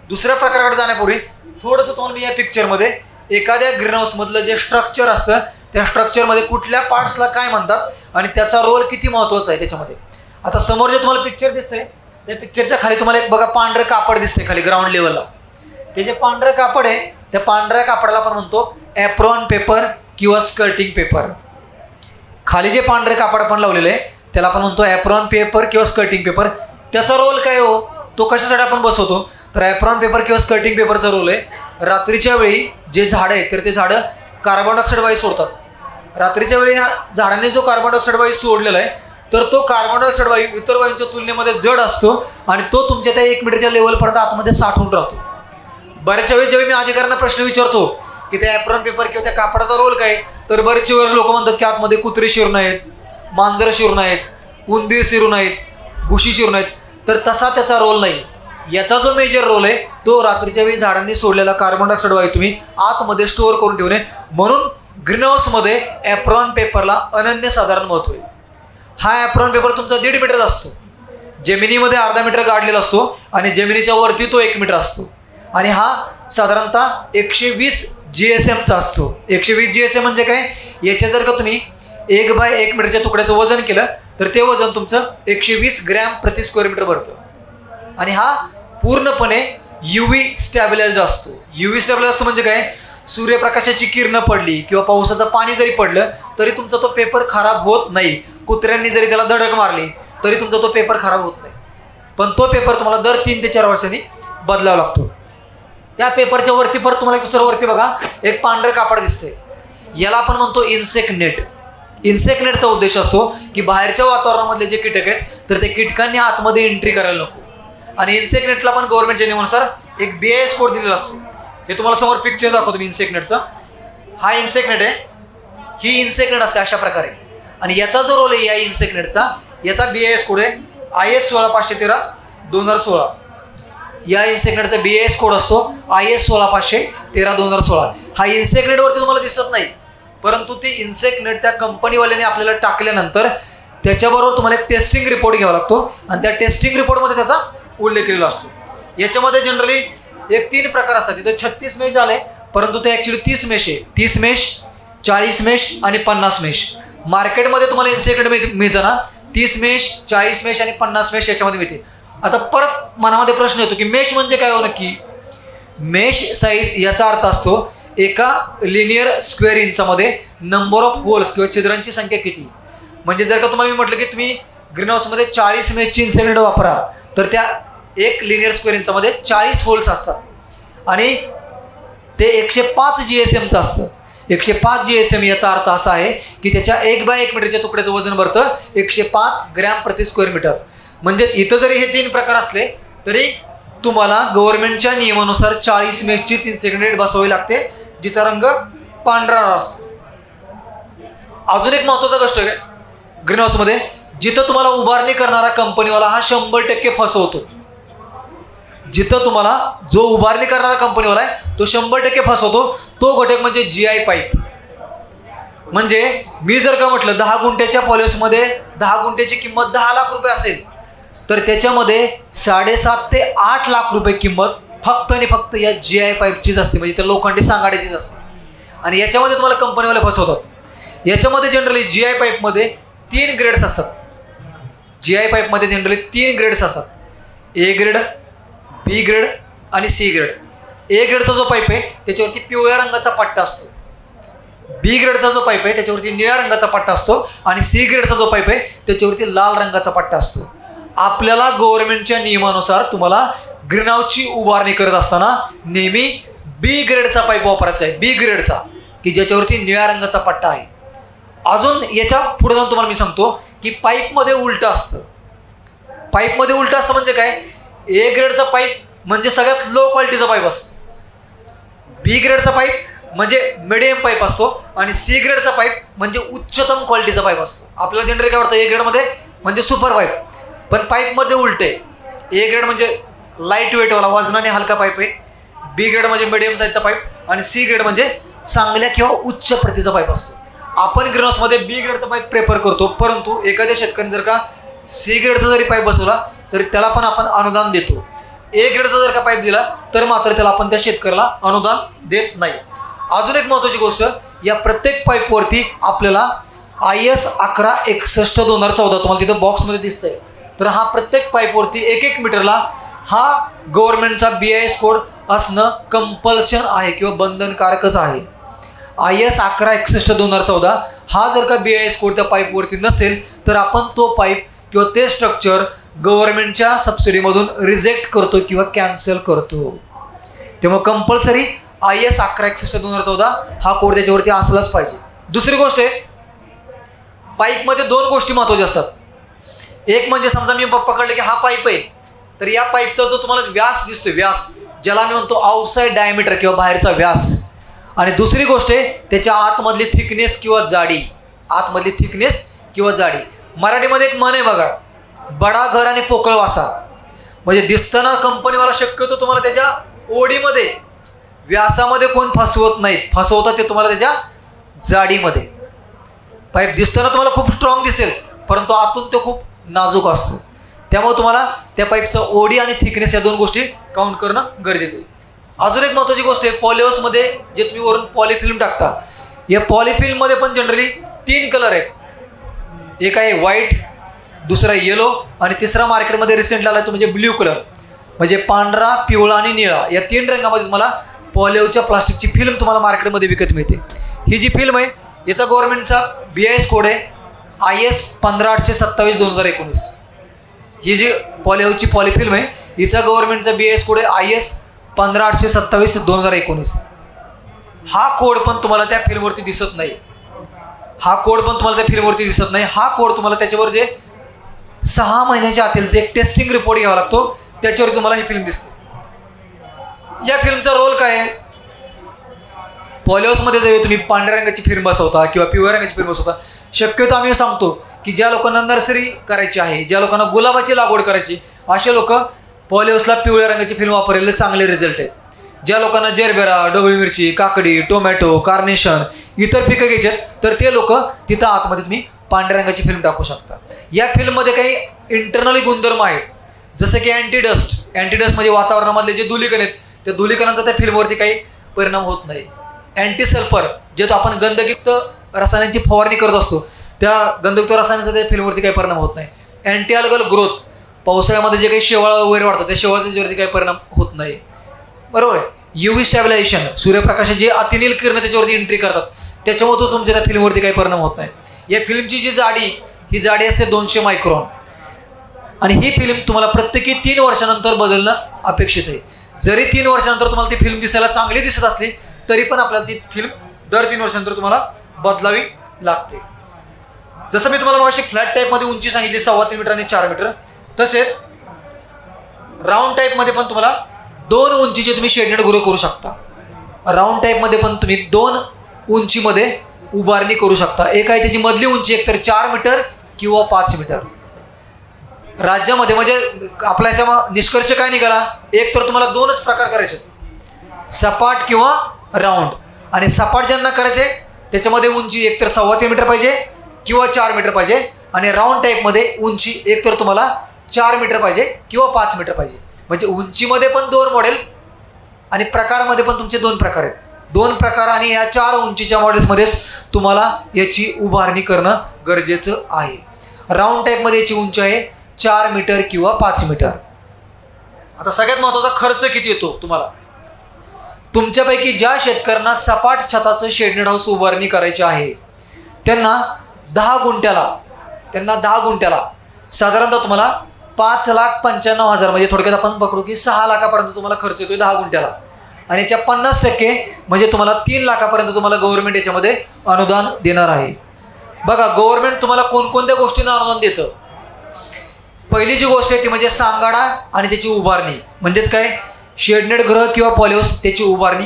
दुसऱ्या प्रकाराकडे जाण्यापूर्वी थोडंसं तुम्हाला मी या पिक्चरमध्ये एखाद्या ग्रीन हाऊस मधलं जे स्ट्रक्चर असतं त्या स्ट्रक्चरमध्ये कुठल्या पार्ट्सला काय म्हणतात आणि त्याचा रोल किती महत्त्वाचा आहे त्याच्यामध्ये. आता समोर जे तुम्हाला पिक्चर दिसतंय त्या पिक्चरच्या खाली तुम्हाला एक बघा पांढरं कापड दिसतंय खाली ग्राउंड लेवलला. ते जे पांढरं कापड आहे त्या पांढऱ्या कापडाला आपण म्हणतो एप्रॉन पेपर किंवा स्कर्टिंग पेपर. खाली जे पांढरे कापड आपण लावलेलं आहे त्याला आपण म्हणतो एप्रॉन पेपर किंवा स्कर्टिंग पेपर. त्याचा रोल काय हो, तो कशासाठी आपण बसवतो तर एप्रॉन पेपर किंवा स्कर्टिंग पेपरचा रोल आहे रात्रीच्या वेळी जे झाडं आहेत तर ते झाडं कार्बन डायऑक्साईड वायू सोडतात. रात्रीच्या वेळी ह्या झाडांनी जो कार्बन डायऑक्साईड वायू सोडलेला आहे तर तो कार्बन डायऑक्साईड वायू इतर वायूंच्या तुलनेमध्ये जड असतो आणि तो तुमच्या त्या 1 मीटरच्या लेवलपर्यंत आतमध्ये साठवून राहतो. बऱ्याचशा वेळी जेव्हा मी अधिकाऱ्यांना प्रश्न विचारतो की त्या एप्रॉन पेपर किंवा त्या कापडाचा रोल काय, तर बरेचशे वेळ लोक म्हणतात की आतमध्ये कुत्रे शिरून आहेत, मांजरं शिरून आहेत, उंदीर शिरून आहेत, घुशी शिरून आहेत. तर तसा त्याचा रोल नाही. याचा जो मेजर रोल आहे तो रात्रीच्या वेळी झाडांनी सोडलेला कार्बन डायऑक्साईड वायू तुम्ही आतमध्ये स्टोअर करून ठेवणे. म्हणून ग्रीन हाऊसमध्ये एप्रॉन पेपरला अनन्यसाधारण महत्त्व आहे. हा एप्रॉन पेपर तुमचा 1.5 मीटर असतो, जमिनीमध्ये अर्धा मीटर गाडलेला असतो आणि जमिनीच्या वरती तो 1 मीटर असतो आणि हा साधारणतः 120 GSMचा असतो. 120 GSM म्हणजे काय, याच्या जर का तुम्ही 1/1 मीटरच्या तुकड्याचं वजन केलं तर ते वजन तुमचं 120 ग्रॅम प्रति स्क्वेअर मीटर भरतं. आणि हा पूर्णपणे UV स्टॅबिलाइज्ड असतो. UV स्टॅबिलाइज्ड असतो म्हणजे काय, सूर्यप्रकाशाची किरणं पडली किंवा पावसाचं पाणी जरी पडलं तरी तुमचा तो पेपर खराब होत नाही. कुत्र्यांनी जरी त्याला धडक मारली तरी तुमचा तो पेपर खराब होत नाही. पण तो पेपर तुम्हाला दर 3 ते 4 वर्षांनी बदलावा लागतो. त्या पेपरच्या वरती परत तुम्हाला दुसऱ्या वरती बघा एक पांढरं कापड दिसतंय, याला आपण म्हणतो इन्सेक्ट नेट. इन्सेक्ट नेटचा उद्देश असतो की बाहेरच्या वातावरणामधले जे कीटक आहेत तर ते कीटकांनी आतमध्ये एंट्री करायला नको. आणि इन्सेक्ट नेटला पण गव्हर्नमेंटच्या नियमानुसार एक BIS कोड दिलेला असतो. हे तुम्हाला समोर पिक्चर दाखवतो मी इन्सेक्ट नेटचा. हा इन्सेक्ट नेट आहे, ही इन्सेक्ट नेट असते अशा प्रकारे. आणि याचा जो रोल आहे या इन्सेक्ट नेटचा, याचा BIS कोड आहे IS 16513/2016. या इन्सेक्ट नेटचा BIS कोड असतो IS 16513/2016. हा इन्सेक्ट नेटवरती तुम्हाला दिसत नाही, परंतु ते इन्सेक्ट नेट त्या कंपनीवाल्याने आपल्याला टाकल्यानंतर त्याच्याबरोबर तुम्हाला एक टेस्टिंग रिपोर्ट घ्यावा लागतो आणि त्या टेस्टिंग रिपोर्टमध्ये त्याचा उल्लेख केलेला असतो. याच्यामध्ये जनरली एक 3 प्रकार असतात. इथे 36 मेश झाले परंतु ते ॲक्च्युली 30 मेश आहे. 30 मेश, 40 मेश आणि 50 मेश. मार्केटमध्ये तुम्हाला इन्सेक्ट नेट मिळतं ना, 30 मेश, 40 मेश आणि 50 मेश याच्यामध्ये मिळते. आता परत मनामध्ये प्रश्न येतो की मेश म्हणजे काय हो नक्की. मेश साईज याचा अर्थ असतो एका लिनियर स्क्वेअर इंचामध्ये नंबर ऑफ होल्स किंवा छिद्रांची संख्या किती. म्हणजे जर का तुम्हाला मी म्हटलं की तुम्ही ग्रीन हाऊसमध्ये 40 मेशची इन्सेक्ट नेट वापरा तर त्या एक लिनियर स्क्वेअर इंचामध्ये 40 होल्स असतात आणि ते 105 GSMचं असतं. 105 GSM याचा अर्थ असा आहे की त्याच्या 1/1 मीटरच्या तुकड्याचं वजन भरतं 105 ग्रॅम प्रति स्क्वेअर मीटर. म्हणजे इथं जरी हे 3 प्रकार असले तरी तुम्हाला गव्हर्नमेंटच्या नियमानुसार 40 मेशचीच इन्सेक्ट नेट बसवावी लागते जिचा रंग पांढरा असतो. अजून एक महत्त्वाचा गोष्ट आहे ग्रीन हाऊसमध्ये, जिथं तुम्हाला उभारणी करणारा कंपनीवाला हा 100% फसवतो. जिथं तुम्हाला जो उभारणी करणारा कंपनीवाला आहे तो 100% फसवतो. तो घटक म्हणजे GI पाईप. म्हणजे मी जर का म्हटलं 10 गुंठ्याच्या पॉलिसमध्ये 10 गुंठ्याची किंमत 10 लाख रुपये असेल तर त्याच्यामध्ये 7.5 ते 8 लाख रुपये किंमत फक्त आणि फक्त या GI पाईपचीच असते. म्हणजे त्या लोखंडी सांगाड्याचीच असते आणि याच्यामध्ये तुम्हाला कंपनीवाले फसवतात. याच्यामध्ये जनरली GI पाईपमध्ये 3 ग्रेड्स असतात. GI पाईपमध्ये जनरली 3 ग्रेड्स असतात. ए ग्रेड, बी ग्रेड आणि सी ग्रेड. ए ग्रेडचा जो पाईप आहे त्याच्यावरती पिवळ्या रंगाचा पट्टा असतो. बी ग्रेडचा जो पाईप आहे त्याच्यावरती निळ्या रंगाचा पट्टा असतो आणि सी ग्रेडचा जो पाईप आहे त्याच्यावरती लाल रंगाचा पट्टा असतो. आपल्याला गव्हर्नमेंटच्या नियमानुसार तुम्हाला ग्रीन हाऊसची उभारणी करत असताना नेहमी बी ग्रेडचा पाईप वापरायचा आहे, बी ग्रेडचा, की ज्याच्यावरती निळ्या रंगाचा पट्टा आहे. अजून याच्या पुढे जाऊन तुम्हाला मी सांगतो की पाईपमध्ये उलटं असतं. पाईपमध्ये उलटं असतं म्हणजे काय? ए ग्रेडचा पाईप म्हणजे सगळ्यात लो क्वालिटीचा पाईप असतो, बी ग्रेडचा पाईप म्हणजे मिडियम पाईप असतो आणि सी ग्रेडचा पाईप म्हणजे उच्चतम क्वालिटीचा पाईप असतो. आपल्याला जनरली काय वाटतं ए ग्रेडमध्ये म्हणजे सुपर पाईप, पण पाईपमध्ये उलटे. ए ग्रेड म्हणजे लाईट वेटवाला वजनाने हलका पाईप आहे, बी ग्रेड म्हणजे मिडियम साईजचा पाईप आणि सी ग्रेड म्हणजे चांगल्या किंवा उच्च प्रतीचा पाईप असतो. आपण ग्रीन हाऊसमध्ये बी ग्रेडचा पाईप प्रेफर करतो, परंतु एखाद्या शेतकऱ्याने जर का सी ग्रेडचा जरी पाईप बसवला तरी त्याला पण आपण अनुदान देतो. ए ग्रेडचा जर का पाईप दिला तर मात्र त्याला आपण त्या शेतकऱ्याला अनुदान देत नाही. अजून एक महत्त्वाची गोष्ट, या प्रत्येक पाईपवरती आपल्याला IS 1161/2014 तुम्हाला तिथं बॉक्समध्ये दिसतंय. तर हा प्रत्येक पाईपवरती 1 मीटरला हा गव्हर्नमेंटचा BIS कोड असणं कंपल्शन आहे किंवा बंधनकारकच आहे. IS 1161/2014 हा जर का BIS कोड त्या पाईपवरती नसेल तर आपण तो पाईप किंवा ते स्ट्रक्चर गव्हर्नमेंटच्या सबसिडीमधून रिजेक्ट करतो किंवा कॅन्सल करतो. त्यामुळे कंपल्सरी IS 1161/2014 हा कोड त्याच्यावरती असलाच पाहिजे. दुसरी गोष्ट आहे, पाईपमध्ये 2 गोष्टी महत्त्वाच्या असतात. एक म्हणजे समजा मी पकडले की हा पाईप आहे, तर या पाईपचा जो तुम्हाला व्यास दिसतोय, व्यास ज्याला मी म्हणतो आउटसाईड डायमीटर किंवा बाहेरचा व्यास, आणि दुसरी गोष्ट आहे त्याच्या आतमधली थिकनेस किंवा जाडी, आतमधली थिकनेस किंवा जाडी. मराठीमध्ये एक म्हण आहे बघा, बडा घर आणि पोकळ वासा. म्हणजे दिसताना कंपनीवाला शक्यतो तुम्हाला त्याच्या ओढीमध्ये व्यासामध्ये कोण फसवत नाहीत, फसवतात ते तुम्हाला त्याच्या जाडीमध्ये. पाईप दिसताना तुम्हाला खूप स्ट्रॉंग दिसेल परंतु आतून तो खूप नाजूक असतो. त्यामुळे तुम्हाला त्या पाईपचा ओढी आणि थिकनेस या 2 गोष्टी काउंट करणं गरजेचं आहे. अजून एक महत्त्वाची गोष्ट आहे, पॉलिहाऊसमध्ये जे तुम्ही वरून पॉलिफिल्म टाकता, या पॉलिफिल्ममध्ये पण जनरली 3 कलर आहेत. एक आहे व्हाईट, दुसरा येलो आणि तिसरा मार्केटमध्ये रिसेंटला आला तो म्हणजे ब्ल्यू कलर. म्हणजे पांढरा, पिवळा आणि निळा या 3 रंगामध्ये तुम्हाला पॉलिहाऊसच्या प्लास्टिकची फिल्म तुम्हाला मार्केटमध्ये विकत मिळते. ही जी फिल्म आहे याचा गव्हर्नमेंटचा BIS कोड आहे IS 15827/2019. ही जी पॉलिहाऊसची पॉलिफिल्म आहे हिचा गव्हर्नमेंटचा BIS कोड आहे IS 15827/2019. हा कोड पण तुम्हाला त्या फिल्मवरती दिसत नाही. हा कोड पण तुम्हाला त्या फिल्मवरती दिसत नाही. हा कोड तुम्हाला त्याच्यावर जे 6 महिन्याच्या आतील एक टेस्टिंग रिपोर्ट घ्यावा लागतो, त्याच्यावर तुम्हाला ही फिल्म दिसते. या फिल्मचा रोल काय आहे? पॉलिहाऊसमध्ये जेव्हा तुम्ही पांढऱ्या रंगाची फिल्म बसवता किंवा पिवळ्या रंगाची फिल्म बसवता, शक्यतो आम्ही सांगतो की ज्या लोकांना नर्सरी करायची आहे, ज्या लोकांना गुलाबाची लागवड करायची, असे लोक पॉलिहाऊसला पिवळ्या रंगाची फिल्म वापरलेले चांगले रिझल्ट आहेत. ज्या लोकांना जेरबेरा, ढोबळी मिरची, काकडी, टोमॅटो, कार्नेशन इतर पिकं घ्यायची तर ते लोक तिथं आतमध्ये तुम्ही पांढऱ्या रंगाची फिल्म टाकू शकता. या फिल्ममध्ये काही इंटरनली गुणधर्म आहेत, जसं की अँटीडस्ट. अँटीडस्ट म्हणजे वातावरणामधले जे धुलीकण आहेत त्या धुलीकणांचा त्या फिल्मवरती काही परिणाम होत नाही. अँटी सल्फर जे तो आपण गंधकयुक्त रसायनांची फवारणी करत असतो, त्या गंधकयुक्त रसायनाचा त्या फिल्मवरती काही परिणाम होत नाही. अँटी अल्गल ग्रोथ, पावसाळ्यामध्ये जे काही शेवाळ वगैरे वाढतात त्या शेवाळाच्या त्याच्यावरती काही परिणाम होत नाही. बरोबर आहे. UV स्टॅबिलायझेशन, सूर्यप्रकाशाचे जे अतिनील किरण त्याच्यावरती एंट्री करतात त्याच्यामुळे तुमच्या त्या फिल्मवरती काही परिणाम होत नाही. या फिल्मची जी जाडी, ही जाडी असते 200 मायक्रॉन आणि ही फिल्म तुम्हाला प्रत्येकी 3 वर्षानंतर बदलणं अपेक्षित आहे. जरी 3 वर्षानंतर तुम्हाला ती फिल्म दिसायला चांगली दिसत असली तरी पण आपल्याला ती फिल्म दर 3 वर्षानंतर तुम्हाला बदलावी लागते. जसं मी तुम्हाला मगाशी फ्लॅट टाईपमध्ये उंची सांगितली 3.25 मीटर आणि 4 मीटर, तसेच राऊंड टाईपमध्ये पण तुम्हाला 2 उंचीचे तुम्ही शेडनेट ग्रो करू शकता. राऊंड टाईपमध्ये पण तुम्ही 2 उंचीमध्ये उभारणी करू शकता. एक आहे त्याची मधली उंची एकतर 4 मीटर किंवा 5 मीटर. राज्यामध्ये म्हणजे आपल्या याच्या निष्कर्ष काय निघाला, एक तर तुम्हाला 2च प्रकार करायचे, सपाट किंवा राऊंड. आणि सपाट ज्यांना करायचे त्याच्यामध्ये उंची एकतर 3.25 मीटर पाहिजे किंवा 4 मीटर पाहिजे, आणि राऊंड टाईपमध्ये उंची एकतर तुम्हाला 4 मीटर पाहिजे किंवा 5 मीटर पाहिजे. म्हणजे उंचीमध्ये पण 2 मॉडेल आणि प्रकारामध्ये पण तुमचे 2 प्रकार आहेत. 2 प्रकार आणि ह्या 4 उंचीच्या मॉडेल्समध्येच तुम्हाला याची उभारणी करणं गरजेचं आहे. राऊंड टाईपमध्ये याची उंची आहे 4 मीटर किंवा 5 मीटर. आता सगळ्यात महत्त्वाचा खर्च किती येतो तुम्हाला. तुमच्यापैकी ज्या शेतकऱ्यांना सपाट छताचं शेडनेट हाऊस उभारणी करायची आहे त्यांना 10 गुंठ्याला साधारणतः तुम्हाला 5,95,000 म्हणजे थोडक्यात आपण पकडू की 6 लाखापर्यंत तुम्हाला खर्च येतोय 10 गुंठ्याला. आणि याच्या 50% म्हणजे तुम्हाला 3 लाखापर्यंत तुम्हाला गव्हर्नमेंट याच्यामध्ये अनुदान देणार आहे. बघा गव्हर्नमेंट तुम्हाला कोणकोणत्या गोष्टींना अनुदान देतं. पहिली जी गोष्ट आहे ती म्हणजे सांगाडा आणि त्याची उभारणी, म्हणजेच काय शेडनेट गृह किंवा पॉलिहाऊस त्याची उभारणी.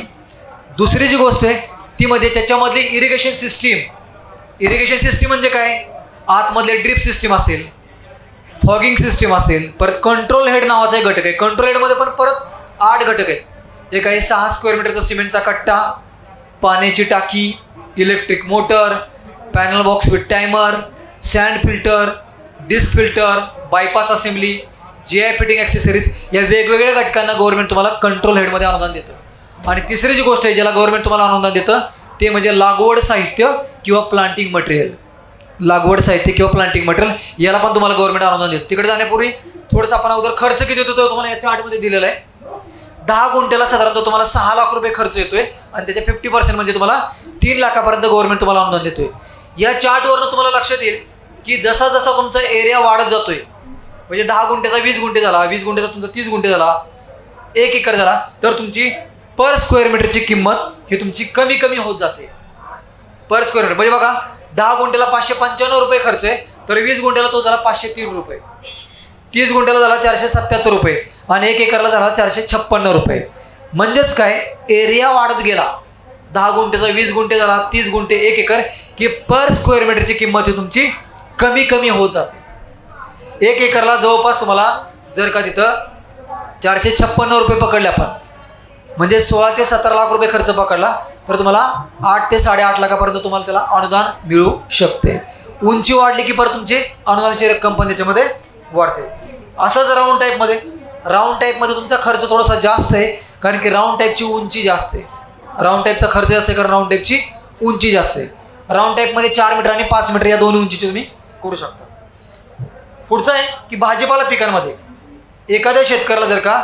दुसरी जी गोष्ट आहे ती म्हणजे त्याच्यामधली इरिगेशन सिस्टीम म्हणजे काय, आतमधले ड्रिप सिस्टीम असेल, फॉगिंग सिस्टीम असेल, परत कंट्रोल हेड नावाचा एक घटक आहे. कंट्रोल हेडमध्ये पण परत 8 घटक आहेत. एक आहे 6 स्क्वेअर मीटरचा सिमेंटचा कट्टा, पाण्याची टाकी, electric motor, panel box with timer, sand filter, disc filter, bypass assembly, GI fitting accessories, या वेगवेगळ्या घटकांना गव्हर्नमेंट तुम्हाला कंट्रोल हेडमध्ये अनुदान देतं. आणि तिसरी जी गोष्ट आहे ज्याला गव्हर्नमेंट तुम्हाला अनुदान देतं ते म्हणजे लागवड साहित्य किंवा प्लांटिंग मटेरियल. याला पण तुम्हाला गव्हर्नमेंट अनुदान देतं. तिकडे जाण्यापूर्वी थोडंसं आपण अगोदर खर्च किती होतो तो तुम्हाला या चार्टमध्ये दिलेला आहे. 10 गुंठ्याला साधारणतः तुम्हाला 6 लाख रुपये खर्च येतोय आणि त्याच्या 50% म्हणजे तुम्हाला 3 लाखापर्यंत गव्हर्नमेंट तुम्हाला अनुदान देतोय. या चार्टवरनं तुम्हाला लक्षात येईल की जसा जसा तुमचा एरिया वाढत जातोय, म्हणजे 10 गुंठ्याचा 20 गुंठे झाला, 20 गुंठ्याचा तुमचा 30 गुंठे झाला, 1 एकर झाला, तर तुमची पर स्क्वेअर मीटरची किंमत ही तुमची कमी होत जाते. पर स्क्वेअर मीटर म्हणजे बघा 10 गुंठ्याला 595 रुपये खर्च आहे, तर 20 गुंठ्याला तो झाला 503 रुपये, 30 गुंठ्याला झाला 477 रुपये आणि 1 एकरला झाला 456 रुपये. म्हणजेच काय, एरिया वाढत गेला, 10 गुंठ्याचा 20 गुंठे झाला, 30 गुंठे, 1 एकर, की पर स्क्वेअर मीटरची किंमत ही तुमची कमी होत जाते. 1 एकरला जवळपास तुम्हाला जर का तिथं 456 रुपये पकडले आपण, म्हणजे 16 ते 17 लाख रुपये खर्च पकडला, तर तुम्हाला 8 ते 8.5 लाखापर्यंत तुम्हाला त्याला अनुदान मिळू शकते. उंची वाढली की परत तुमची अनुदानाची रक्कम पण त्याच्यामध्ये वाढते. असंच राऊंड टाईपमध्ये तुमचा खर्च थोडासा जास्त आहे, कारण की राऊंड टाईपची उंची जास्त आहे. राऊंड टाईपचा खर्च जास्त आहे कारण राऊंड टाईपची उंची जास्त आहे. राऊंड टाईपमध्ये 4 मीटर आणि 5 मीटर या दोन्ही उंचीचे तुम्ही करू शकता. पुढचं आहे की भाजीपाला पिकांमध्ये एखाद्या शेतकऱ्याला जर का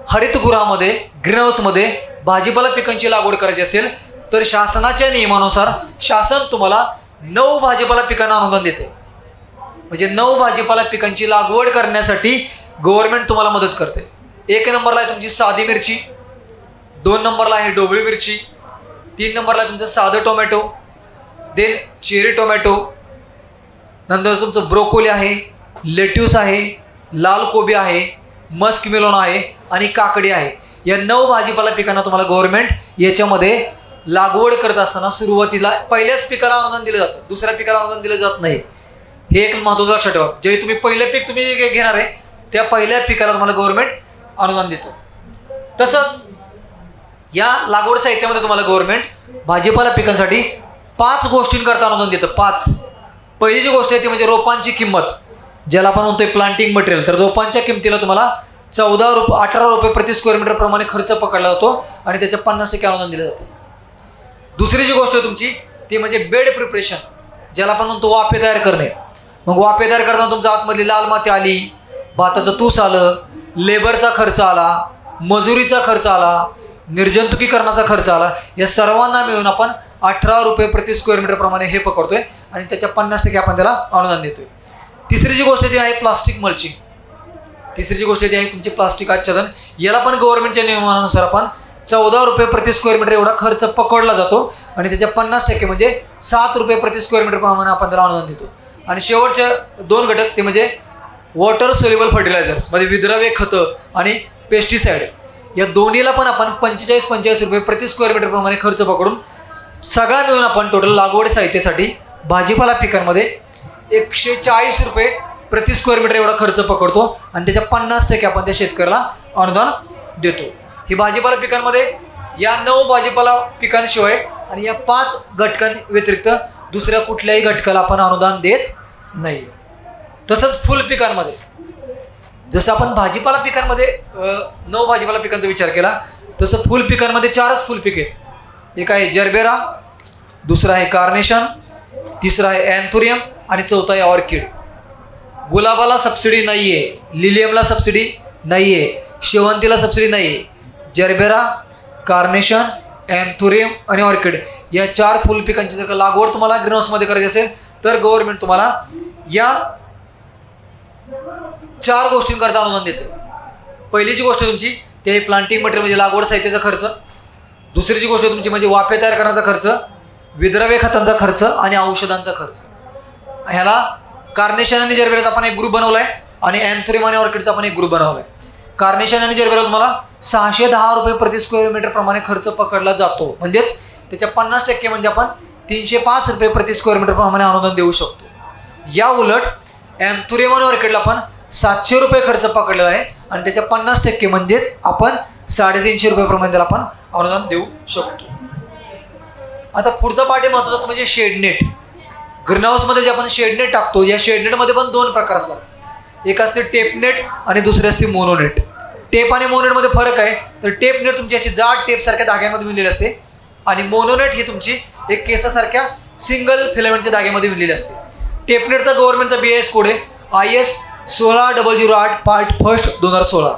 हरितगृहामध्ये ग्रीन हाऊसमध्ये भाजीपाला पिकांची लागवड करायची असेल तर शासनाच्या नियमानुसार शासन तुम्हाला 9 भाजीपाला पिकांना अनुदान देते. म्हणजे 9 भाजीपाला पिकांची लागवड करण्यासाठी गव्हर्नमेंट तुम्हाला मदत करते. 1 नंबरला आहे तुमची साधी मिरची, 2 नंबरला आहे ढोबळी मिरची, 3 नंबरला आहे तुमचं साधं टोमॅटो, देन चेरी टोमॅटो, नंतर तुमचं ब्रोकोली आहे, लेट्यूस आहे, लाल कोबी आहे, मस्क मेलोन आहे आणि काकडी आहे. या 9 भाजीपाला पिकांना तुम्हाला गव्हर्नमेंट याच्यामध्ये लागवड करत असताना सुरुवातीला पहिल्याच पिकाला अनुदान दिलं जातं, दुसऱ्या पिकाला अनुदान दिलं जात नाही. हे एक महत्त्वाचं लक्षात ठेवा. जे तुम्ही पहिलं पीक तुम्ही घेणार आहे त्या पहिल्या पिकाला तुम्हाला गव्हर्नमेंट अनुदान देतं. तसंच या लागवड साहित्यामध्ये तुम्हाला गव्हर्नमेंट भाजीपाला पिकांसाठी 5 गोष्टींकरता अनुदान देतं. 5. पहिली जी गोष्ट आहे ती म्हणजे रोपांची किंमत, ज्याला आपण म्हणतोय प्लांटिंग मटेरियल. तर रोपांच्या किमतीला तुम्हाला 18 रुपये प्रति स्क्वेअर मीटर प्रमाणे खर्च पकडला जातो आणि त्याच्या 50% अनुदान दिलं जातं. दुसरी जी गोष्ट आहे तुमची ती म्हणजे बेड प्रिपरेशन, ज्याला आपण म्हणतो वाफे तयार करणे. मग वाफे तयार करताना तुमच्या आतमधली लाल माती आली, भाताचं तूस आलं, लेबरचा खर्च आला, मजुरीचा खर्च आला, निर्जंतुकीकरणाचा खर्च आला, या सर्वांना मिळून आपण 18 रुपये प्रति स्क्वेअर मीटर प्रमाणे हे पकडतोय आणि त्याच्या 50% आपण त्याला अनुदान देतोय. तिसरी जी गोष्ट ती आहे प्लास्टिक मल्चिंग. तुमची प्लास्टिक आच्छादन. याला पण गव्हर्नमेंटच्या नियमानुसार आपण 14 रुपये प्रति स्क्वेअर मीटर एवढा खर्च पकडला जातो आणि त्याच्या 50% म्हणजे 7 रुपये प्रति स्क्वेअर मीटर प्रमाणे आपण त्याला अनुदान देतो. आणि शेवटचे 2 घटक ते म्हणजे वॉटर सोल्युबल फर्टिलायझर्स, म्हणजे विद्राव्य खतं आणि पेस्टिसाइड, या दोन्हीला पण आपण 45 रुपये प्रति स्क्वेअर मीटर प्रमाणे खर्च पकडून सगळा मिळून आपण टोटल लागवड साहित्यासाठी भाजीपाला पिकांमध्ये 140 रुपये प्रति स्क्वेअर मीटर एवढा खर्च पकडतो आणि त्याच्या 50% आपण त्या शेतकऱ्याला अनुदान देतो. ही भाजीपाला पिकांमध्ये या 9 भाजीपाला पिकांशिवाय आणि या 5 घटकांव्यतिरिक्त दुसऱ्या कुठल्याही घटकाला आपण अनुदान देत नाही. तसंच फुल पिकांमध्ये जसं आपण भाजीपाला पिकांमध्ये 9 भाजीपाला पिकांचा विचार केला, तसं फुल पिकांमध्ये 4च फुल पिके. एक आहे जर्बेरा, दुसरा आहे कार्नेशन, तिसरा आहे अँथोरियम आणि चौथा आहे ऑर्किड. गुलाबाला सबसिडी नाही आहे, लिलियमला सबसिडी नाही आहे. शेवंतीला सबसिडी नाही आहे. जर्बेरा, कार्नेशन, अँथोरियम आणि ऑर्किड या 4 फुलपिकांची जर का लागवड तुम्हाला ग्रीन हाऊसमध्ये करायची असेल तर गव्हर्नमेंट तुम्हाला या 4 गोष्टींकरता अनुदान देते. पहिली जी गोष्ट तुमची ते प्लांटिंग मटेरियल म्हणजे लागवड साहित्याचा खर्च. दुसरी जी गोष्ट तुमची म्हणजे वाफे तयार करण्याचा खर्च, विद्रव्य खतांचा खर्च आणि औषधांचा खर्च. ह्याला कार्नेशन आणि जर्बेराचा आपण एक ग्रुप बनवलाय आणि अँथोरियम आणि ऑर्किडचा आपण एक ग्रुप बनवलाय. कार्नेशन आणि जर्बेरा तुम्हाला 610 रुपये प्रति स्क्वेअर मीटर प्रमाणे खर्च पकडला जातो. म्हणजेच त्याच्या 50% म्हणजे आपण 305 रुपये प्रति स्क्वेअर मीटर प्रमाणे अनुदान देऊ शकतो. या उलट अँथोरियम आणि ऑर्किडला आपण 700 रुपये खर्च पकडलेला आहे आणि त्याच्या 50% म्हणजेच आपण 350 रुपये प्रमाणे त्याला आपण अनुदान देऊ शकतो. आता पुढचा पार्ट महत्त्वाचा तो म्हणजे शेडनेट. ग्रीन हाऊसमध्ये जे आपण शेडनेट टाकतो या शेडनेटमध्ये पण 2 प्रकार असतात. एक असते टेपनेट आणि दुसरी असते मोनोनेट. टेप आणि मोनोनेटमध्ये फरक आहे. तर टेपनेट तुमची अशी जाड टेपसारख्या धाग्यामध्ये विणलेली असते आणि मोनोनेट ही तुमची एक केसासारख्या सिंगल फिलामेंटच्या धाग्यामध्ये विणलेली असते. टेपनेटचा गव्हर्नमेंटचा BIS कोड आहे IS 16008 पार्ट 1 2016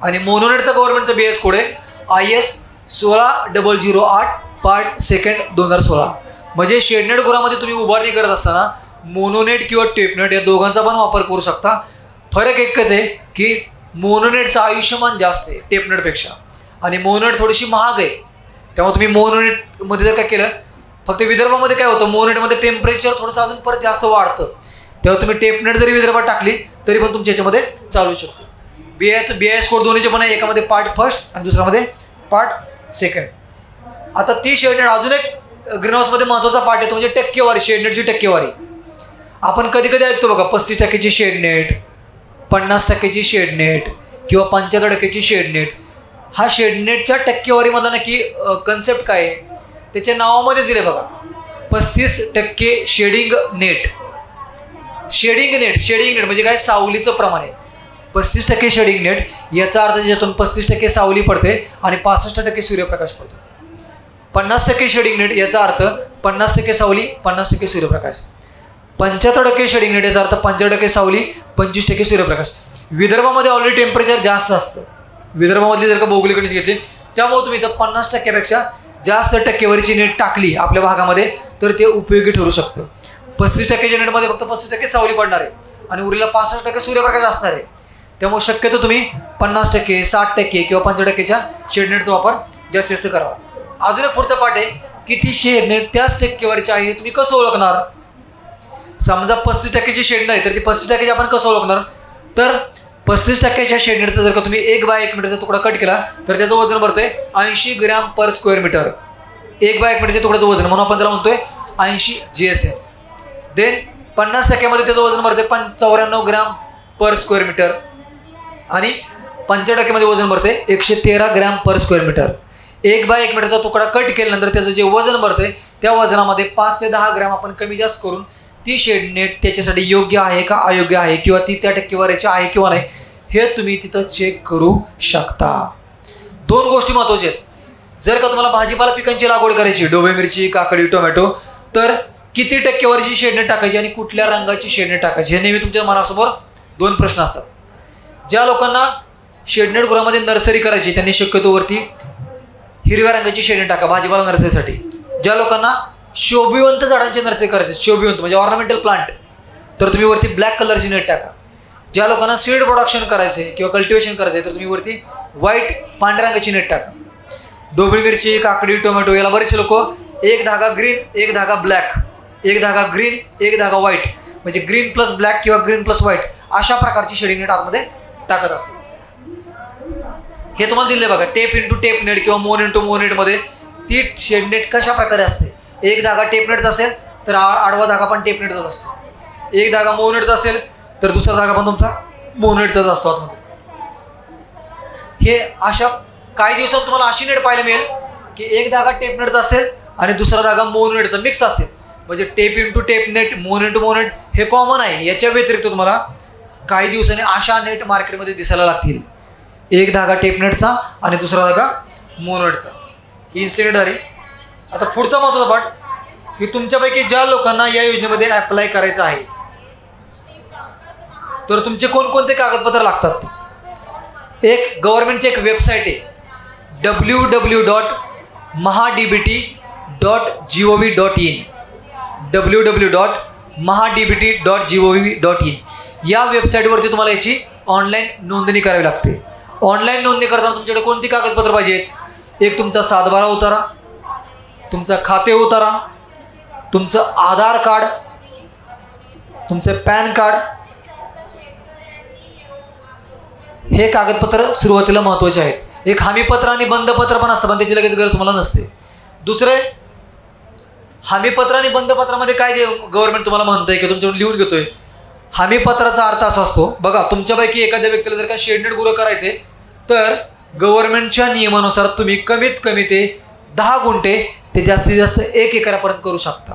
आणि मोनोनेटचा गव्हर्नमेंटचा BIS कोड आहे IS 16008 पार्ट 2 2016. म्हणजे शेडनेट गुरामध्ये तुम्ही उभारणी करत असताना मोनोनेट किंवा टेपनेट या दोघांचा पण वापर करू शकता. फरक एकच आहे की मोनोनेटचं आयुष्यमान जास्त आहे टेपनेटपेक्षा आणि मोनोनेट थोडीशी महाग आहे. त्यामुळे तुम्ही मोनोनेटमध्ये जर काय केलं, फक्त विदर्भामध्ये काय होतं मोनोनेटमध्ये टेम्परेचर थोडंसं अजून परत जास्त वाढतं. तेव्हा तुम्ही टेपनेट जरी विदर्भात टाकली तरी पण तुमच्या याच्यामध्ये चालू शकतो. BIS कोड दोन्हीचे पण आहे. एकामध्ये पार्ट 1 आणि दुसऱ्यामध्ये पार्ट 2. आता ती शेडनेट अजून एक ग्रीन हाऊसमध्ये महत्त्वाचा पार्ट येतो म्हणजे टक्केवारी. शेडनेटची टक्केवारी आपण कधी कधी ऐकतो बघा, 35% शेडनेट, 50% शेडनेट किंवा 75% शेडनेट. हा शेडनेटच्या टक्केवारीमधला नक्की कन्सेप्ट काय आहे त्याच्या नावामध्ये दिले बघा. 35% शेडिंग नेट. शेडिंग नेट म्हणजे काय, सावलीचं प्रमाण आहे. 35% शेडिंग नेट याचा अर्थ ज्यातून 35% सावली पडते आणि 65% सूर्यप्रकाश पडतो. 50% शेडिंग नेट याचा अर्थ 50% सावली 50% सूर्यप्रकाश. 75% शेडिंग नेट याचा अर्थ 75% सावली 25% सूर्यप्रकाश. विदर्भामध्ये ऑलरेडी टेम्परेचर जास्त असतं. विदर्भामधली जर का भौगोलिक कंडिशन घेतली त्यामुळे तुम्ही इथं 50%पेक्षा जास्त टक्केवारीची नेट टाकली आपल्या भागामध्ये तर ते उपयोगी ठरू शकतं. 35% नेटमध्ये फक्त 35% सावली पडणार आहे आणि उरलेला 65% सूर्यप्रकाश असणार आहे. त्यामुळे शक्यतो तुम्ही 50%, 60% किंवा 50%च्या शेडनेटचा वापर जास्तीत जास्त करावा. अजून एक पुढचा पाठ आहे की ती शेडनेट त्याच टक्केवारीची आहे तुम्ही कसं ओळखणार. समजा 35%ची शेड नाही तर ती 35% आपण कसं ओळखणार, तर 35%च्या शेडनेटचा जर का तुम्ही 1 बाय 1 मीटरचा तुकडा कट केला तर त्याचं वजन भरतंय 80 gram per square metre. 1 by 1 मीटरच्या तुकड्याचं वजन म्हणून आपण त्याला म्हणतोय 80 GSM. देन 50%मध्ये त्याचं वजन भरतंय 94 ग्रॅम पर स्क्वेअर मीटर आणि 50% वजन भरते 113 gram per square metre. 1 by 1 मीटरचा तुकडा कट केल्यानंतर त्याचं जे वजन भरते त्या वजनामध्ये 5 ते 10 ग्रॅम आपण कमी जास्त करून ती शेडनेट त्याच्यासाठी योग्य आहे का अयोग्य आहे किंवा ती त्या टक्केवारीची आहे किंवा नाही हे तुम्ही तिथं चेक करू शकता. 2 गोष्टी महत्त्वाच्या आहेत. जर का तुम्हाला भाजीपाला पिकांची लागवड करायची, ढोबळी मिरची, काकडी, टोमॅटो, तर किती टक्केवारीची शेडनेट टाकायची आणि कुठल्या रंगाची शेडनेट टाकायची हे नेहमी तुमच्या मनासमोर 2 प्रश्न असतात. ज्या लोकांना शेडनेट गृहामध्ये नर्सरी करायची त्यांनी शक्यतो वरती हिरव्या रंगाची शेडनेट टाका भाजीपाला नर्सरीसाठी. ज्या लोकांना शोभिवंत झाडांची नर्सरी करायची, शोभिवंत म्हणजे ऑर्नामेंटल प्लांट, तर तुम्ही वरती ब्लॅक कलरची नेट टाका. ज्या लोकांना सीड प्रोडक्शन करायचे किंवा कल्टिवेशन करायचे तर तुम्ही वरती व्हाईट पांढऱ्या रंगाची नेट टाका. ढोबळी मिरची, काकडी, टोमॅटो याला बरेचसे लोक 1 धागा ग्रीन 1 धागा ब्लॅक, 1 धागा ग्रीन 1 धागा व्हाईट म्हणजे ग्रीन प्लस ब्लॅक किंवा ग्रीन प्लस व्हाईट अशा प्रकारची शेडिंग नेट आतमध्ये टाकत असते. हे तुम्हाला दिले बघा. टेप इंटू टेप नेट किंवा मोन इंटू मोन नेटमध्ये ती शेडनेट कशा प्रकारे असते. 1 धागा टेप नेटचा असेल तर आडवा धागा पण टेप नेटचाच असतो. 1 धागा मोन नेटचा असेल तर दुसरा धागा पण तुमचा मोन नेटचाच असतो आतमध्ये. हे अशा काही दिवसात तुम्हाला अशी नेट पाहायला मिळेल की 1 धागा टेप नेटचा असेल आणि दुसरा धागा मोन नेटचा मिक्स असेल. म्हणजे टेप इंटू टेप नेट, मोन इंटू मोन नेट हे कॉमन आहे. याच्या व्यतिरिक्त तुम्हाला काही दिवसांनी अशा नेट मार्केटमध्ये दिसायला लागतील. 1 धागा टेप नेटचा आणि दुसरा धागा मोन नेटचा. ही इन्सिडेंट झाली. आता पुढचा महत्त्वाचा पाठ की तुमच्यापैकी ज्या लोकांना या योजनेमध्ये अप्लाय करायचं आहे तर तुमचे कोणकोणते कागदपत्र लागतात. एक गव्हर्नमेंटची एक वेबसाईट आहे www.mahadbt.gov.in www.mahadbt.gov.in या वेबसाईटवरती तुम्हाला याची ऑनलाईन नोंदणी करावी लागते. ऑनलाईन नोंदणी करताना तुमच्याकडे कोणती कागदपत्र पाहिजेत? एक तुमचा 7/12 उतारा, तुमचा खाते उतारा, तुमचं आधार कार्ड, तुमचं पॅन कार्ड, हे कागदपत्र सुरुवातीला महत्त्वाचे आहेत. एक हमीपत्र आणि बंधपत्र पण असतं, पण त्याची लगेच गरज तुम्हाला नसते. दुसरे, हमीपत्र आणि बंधपत्रामध्ये काय गव्हर्नमेंट तुम्हाला म्हणतंय की तुमच्याकडून लिहून घेतोय. हमीपत्राचा अर्थ असा असतो, बघा तुमच्यापैकी एखाद्या व्यक्तीला जर का शेडनेट गुरं करायचे तर गव्हर्नमेंटच्या नियमानुसार तुम्ही कमीत कमी ते 10 गुंठे ते जास्तीत जास्त 1 एकरापर्यंत करू शकता.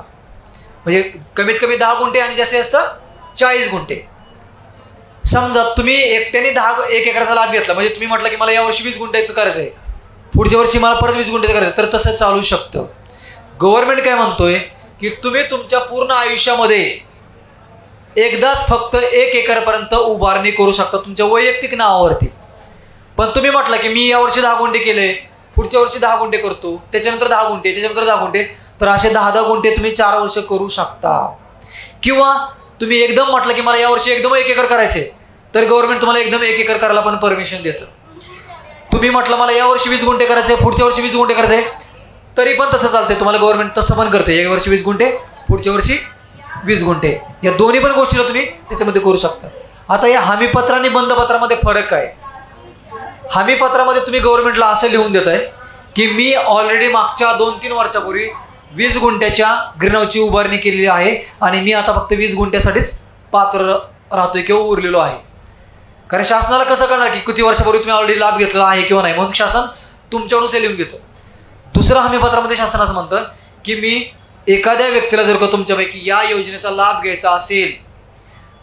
म्हणजे कमीत कमी 10 गुंठे आणि जास्तीत जास्त 40 गुंठे. समजा तुम्ही एकट्याने 1 एकराचा लाभ घेतला, म्हणजे तुम्ही म्हटलं की मला यावर्षी 20 गुंठ्याचं करायचं आहे, पुढच्या वर्षी मला परत 20 गुंठ्याचं करायचं, तर तसं चालू शकतं. गव्हर्नमेंट काय म्हणतोय की तुम्ही तुमच्या पूर्ण आयुष्यामध्ये एकदाच फक्त 1 एकरपर्यंत उभारणी करू शकता तुमच्या वैयक्तिक नावावरती. पण तुम्ही म्हटलं की मी यावर्षी 10 गुंठे केले, पुढच्या वर्षी 10 गुंठे करतो, त्याच्यानंतर 10 गुंठे, त्याच्यानंतर 10 गुंठे, तर असे 10 गुंठे तुम्ही 4 वर्ष करू शकता. किंवा तुम्ही एकदम म्हटलं की मला यावर्षी एकदम 1 एकर करायचे, तर गव्हर्नमेंट तुम्हाला एकदम 1 एकर करायला पण परमिशन देतं. तुम्ही म्हटलं मला यावर्षी 20 गुंठे करायचे, पुढच्या वर्षी 20 गुंठे करायचे, तरी पण तसं चालते. तुम्हाला गव्हर्नमेंट तसं पण करते, या वर्षी 20 गुंठे, पुढच्या वर्षी 20 गुंठे, या दोन्ही पण गोष्टीला तुम्ही त्याच्यामध्ये करू शकता. आता या हमीपत्र आणि बंधपत्रामध्ये फरक काय? हमीपत्रामध्ये तुम्ही गव्हर्नमेंटला असं लिहून देत आहे की मी ऑलरेडी मागच्या 2-3 वर्षापूर्वी 20 गुंठ्याच्या ग्रीनहाऊसची उभारणी केलेली आहे आणि मी आता फक्त 20 गुंठ्यासाठीच पात्र राहतोय किंवा उरलेलो आहे. कारण शासनाला कसं कळणार की किती वर्षापूर्वी तुम्ही ऑलरेडी लाभ घेतला आहे किंवा नाही, म्हणून शासन तुमच्याकडून हे लिहून घेतं. दुसरं हमीपत्रामध्ये शासन असं म्हणतं की मी एखाद्या व्यक्तीला जर का तुमच्यापैकी या योजनेचा लाभ घ्यायचा असेल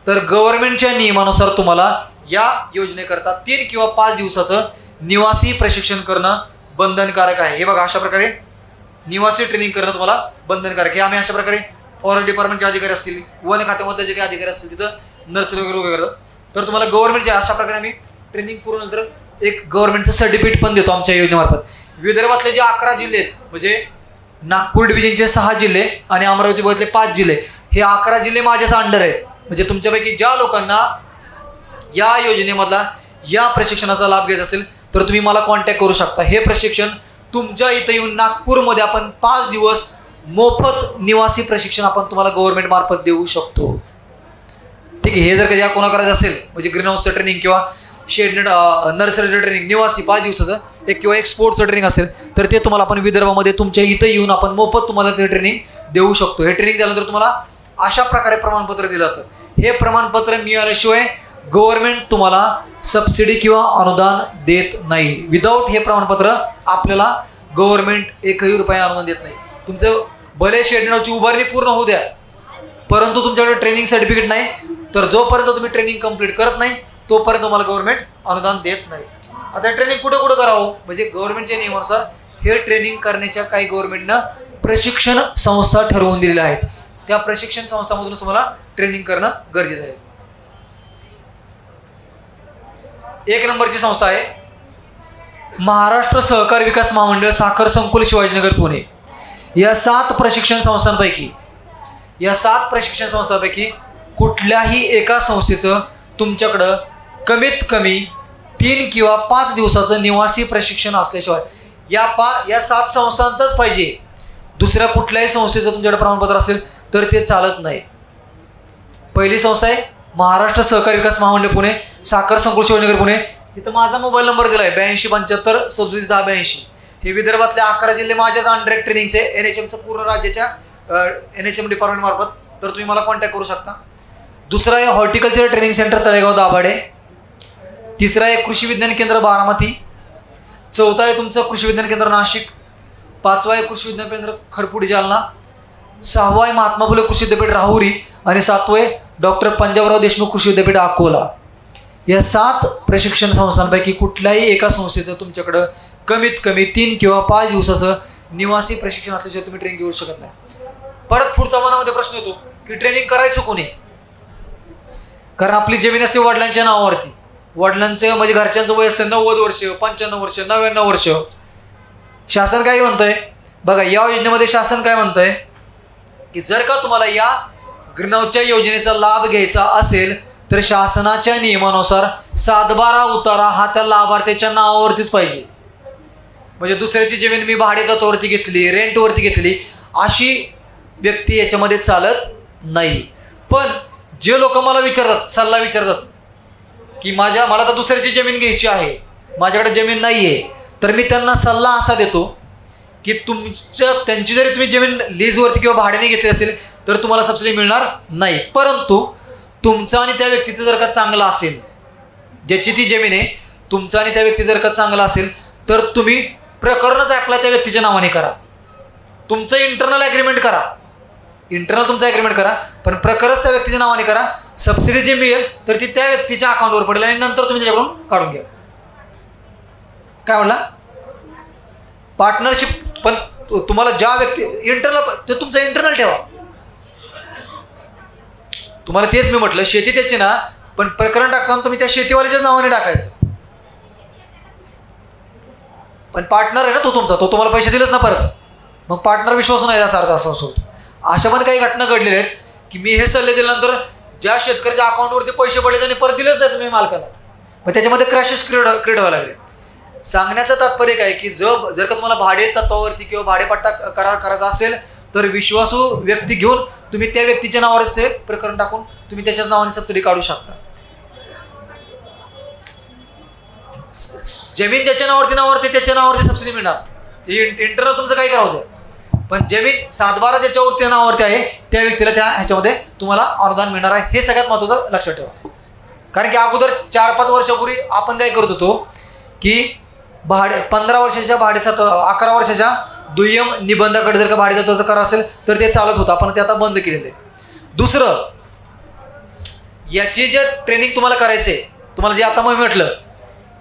तर गव्हर्नमेंटच्या नियमानुसार तुम्हाला या योजनेकरता 3 किंवा 5 दिवसाचं निवासी प्रशिक्षण करणं बंधनकारक आहे. हे बघा, अशा प्रकारे निवासी ट्रेनिंग करणं तुम्हाला बंधनकारक आहे. आम्ही अशा प्रकारे फॉरेस्ट डिपार्टमेंटचे अधिकारी असतील, वन खात्यामधले जे काही अधिकारी असतील, तिथं नर्सरी वगैरे उभे करतात, तर तुम्हाला गव्हर्नमेंटचे अशा प्रकारे आम्ही ट्रेनिंग पूर्ण नंतर एक गव्हर्नमेंटचं सर्टिफिकेट पण देतो आमच्या योजनेमार्फत. विदर्भातले जे 11 जिल्हे आहेत, म्हणजे नागपूर डिव्हिजनचे 6 जिल्हे आणि अमरावती भागातले 5 जिल्हे, हे 11 जिल्हे माझ्याच अंडर आहेत. म्हणजे तुमच्यापैकी ज्या लोकांना या योजनेमधला या प्रशिक्षणाचा लाभ घ्यायचा असेल तर तुम्ही मला कॉन्टॅक्ट करू शकता. हे प्रशिक्षण तुमच्या इथं येऊन नागपूरमध्ये आपण 5 दिवस मोफत निवासी प्रशिक्षण आपण तुम्हाला गव्हर्नमेंट मार्फत देऊ शकतो. ठीक आहे. हे जर कधी कोणा करायचं असेल, म्हणजे ग्रीन हाऊसचं ट्रेनिंग किंवा शेडनेट नर्सरीचं ट्रेनिंग निवासी 5 दिवसाचं किंवा एक स्पोर्ट्सचं ट्रेनिंग असेल, तर ते तुम्हाला आपण विदर्भामध्ये तुमच्या इथं येऊन आपण मोफत तुम्हाला ते ट्रेनिंग देऊ शकतो. हे ट्रेनिंग झाल्यानंतर तुम्हाला अशा प्रकारे प्रमाणपत्र दिलं जातं. हे प्रमाणपत्र मिळाल्याशिवाय गव्हर्नमेंट तुम्हाला सबसिडी किंवा अनुदान देत नाही. विदाऊट हे प्रमाणपत्र आपल्याला गव्हर्नमेंट 1 रुपया अनुदान देत नाही. तुमचं भले शेडनेटची उभारणी पूर्ण होऊ द्या, परंतु तुमच्याकडे ट्रेनिंग सर्टिफिकेट नाही, तर जोपर्यंत तुम्ही ट्रेनिंग कंप्लीट करत नाही तोपर्यंत तुम्हाला गव्हर्नमेंट अनुदान देत नाही. आता ट्रेनिंग कुठं कुठं करावं, म्हणजे गव्हर्नमेंटच्या नियमानुसार हे ट्रेनिंग करण्याच्या काही गव्हर्नमेंटनं प्रशिक्षण संस्था ठरवून दिलेल्या आहेत. त्या प्रशिक्षण संस्थांमधून तुम्हाला ट्रेनिंग करणं गरजेचं आहे. 1 नंबरची संस्था आहे महाराष्ट्र सहकार विकास महामंडळ, साखर संकुल, शिवाजीनगर, पुणे. या 7 प्रशिक्षण संस्थांपैकी कुठल्याही एका संस्थेचं तुमच्याकडं कमीत कमी 3 किंवा 5 दिवसाचं निवासी प्रशिक्षण असल्याशिवाय या 7 संस्थांचंच पाहिजे. दुसऱ्या कुठल्याही संस्थेचं तुमच्याकडे प्रमाणपत्र असेल तर ते चालत नाही. पहिली संस्था आहे महाराष्ट्र सहकार विकास महामंडळ, पुणे, साखर संकुल, शिवाजीनगर, पुणे. इथं माझा मोबाईल नंबर दिला आहे 8275 371082. हे विदर्भातले 11 जिल्हे माझ्याच अंडर ट्रेनिंगचे NHMचं पूर्ण राज्याच्या NHM डिपार्टमेंट मार्फत, तर तुम्ही मला कॉन्टॅक्ट करू शकता. दुसरा आहे horticulture training centre Talegaon Dabhade. तिसरा आहे कृषी विज्ञान केंद्र बारामती. चौथा आहे तुमचं कृषी विज्ञान केंद्र नाशिक. 5वा आहे कृषी विज्ञान केंद्र खरपुडी जालना. 6वा आहे महात्मा फुले कृषी विद्यापीठ राहुरी. आणि 7वं आहे डॉक्टर पंजाबराव देशमुख कृषी विद्यापीठ अकोला. या 7 प्रशिक्षण संस्थांपैकी कुठल्याही एका संस्थेचं तुमच्याकडं कमीत कमी 3 किंवा 5 दिवसाचं निवासी प्रशिक्षण असल्याशिवाय तुम्ही ट्रेनिंग घेऊ शकत नाही. परत पुढचा मनामध्ये प्रश्न येतो की ट्रेनिंग करायचं कोणी, कारण आपली जमीन असते वडिलांच्या नावावरती. वडिलांचं म्हणजे घरच्यांचं वय असेल 90 वर्ष, 95 वर्ष, 99 वर्ष, शासन काय म्हणतंय बघा, या योजनेमध्ये शासन काय म्हणतंय की जर का तुम्हाला या ग्रीन हाऊसच्या योजनेचा लाभ घ्यायचा असेल तर शासनाच्या नियमानुसार 7/12 उतारा हा त्या लाभार्थ्याच्या नावावरतीच पाहिजे. म्हणजे दुसऱ्याची जमीन मी भाडे तत्वावरती घेतली, रेंटवरती घेतली, अशी व्यक्ती याच्यामध्ये चालत नाही. पण जे लोक मला विचारतात, सल्ला विचारतात की मला तर दुसऱ्याची जमीन घ्यायची आहे, माझ्याकडे जमीन नाही आहे, तर मी त्यांना सल्ला असा देतो की त्यांची जरी तुम्ही जमीन लीजवरती किंवा भाड्याने घेतली असेल तर तुम्हाला सबसिडी मिळणार नाही. परंतु तुमचं आणि त्या व्यक्तीचं जर का चांगलं असेल, ज्याची ती जमीन आहे, तुमचं आणि त्या व्यक्ती जर का चांगलं असेल तर तुम्ही प्रकरणच अप्लाय त्या व्यक्तीच्या नावाने करा. तुमचं इंटरनल ॲग्रीमेंट करा, इंटरनल तुमचं ॲग्रीमेंट करा, पण प्रकरणच त्या व्यक्तीच्या नावाने करा. सबसिडी जी मिळेल तर ती त्या व्यक्तीच्या अकाउंटवर पडेल आणि नंतर तुम्ही त्याच्याकडून काढून घ्या. काय म्हणला? पार्टनरशिप. पण तुम्हाला ज्या व्यक्ती इंटरनल, ते तुमचं इंटरनल ठेवा. तुम्हाला तेच मी म्हटलं, शेती त्याची ना, पण प्रकरण टाकताना तुम्ही त्या शेतीवाल्याच्याच नावाने टाकायचं. पण पार्टनर आहे ना तो तुमचा, तो तुम्हाला पैसे दिलेच ना परत, मग पार्टनर विश्वास नाही याचा अर्थ असा असतो. अशा पण काही घटना घडलेल्या आहेत की मी हे सल्ले दिल्यानंतर ज्या शेतकऱ्याच्या अकाउंटवरती पैसे पडले त्यांनी परत दिलेच नाही तुम्ही मालकाला, मग त्याच्यामध्ये क्रॅशेस क्रिएट व्हायला लागले. सांगण्याचं तात्पर्य काय की जर का तुम्हाला भाडे तत्वावरती किंवा भाडेपट्टा करार करायचा असेल तर विश्वासू व्यक्ती घेऊन तुम्ही त्या व्यक्तीच्या नावावरच ते प्रकरण टाकून तुम्ही त्याच्याच नावाने सबसिडी काढू शकता. जमीन ज्याच्या नावावरती त्याच्या नावावरती सबसिडी मिळणार. इंटरनल तुमचं काही करावं द्या, पण जमीन 7/12 ज्याच्यावरती नावावरती आहे त्या व्यक्तीला त्या ह्याच्यामध्ये तुम्हाला अनुदान मिळणार आहे. हे सगळ्यात महत्त्वाचं लक्षात ठेवा. कारण की अगोदर 4-5 वर्षापूर्वी आपण काय करत होतो की 15 वर्षाच्या 11 वर्षाच्या दुय्यम निबंधाकडे जर का भाडेतत्वाचा करार असेल तर ते चालत होतं, आपण ते आता बंद केलेलं आहे. दुसरं, याची जे ट्रेनिंग तुम्हाला करायचे, तुम्हाला जे आता मग म्हटलं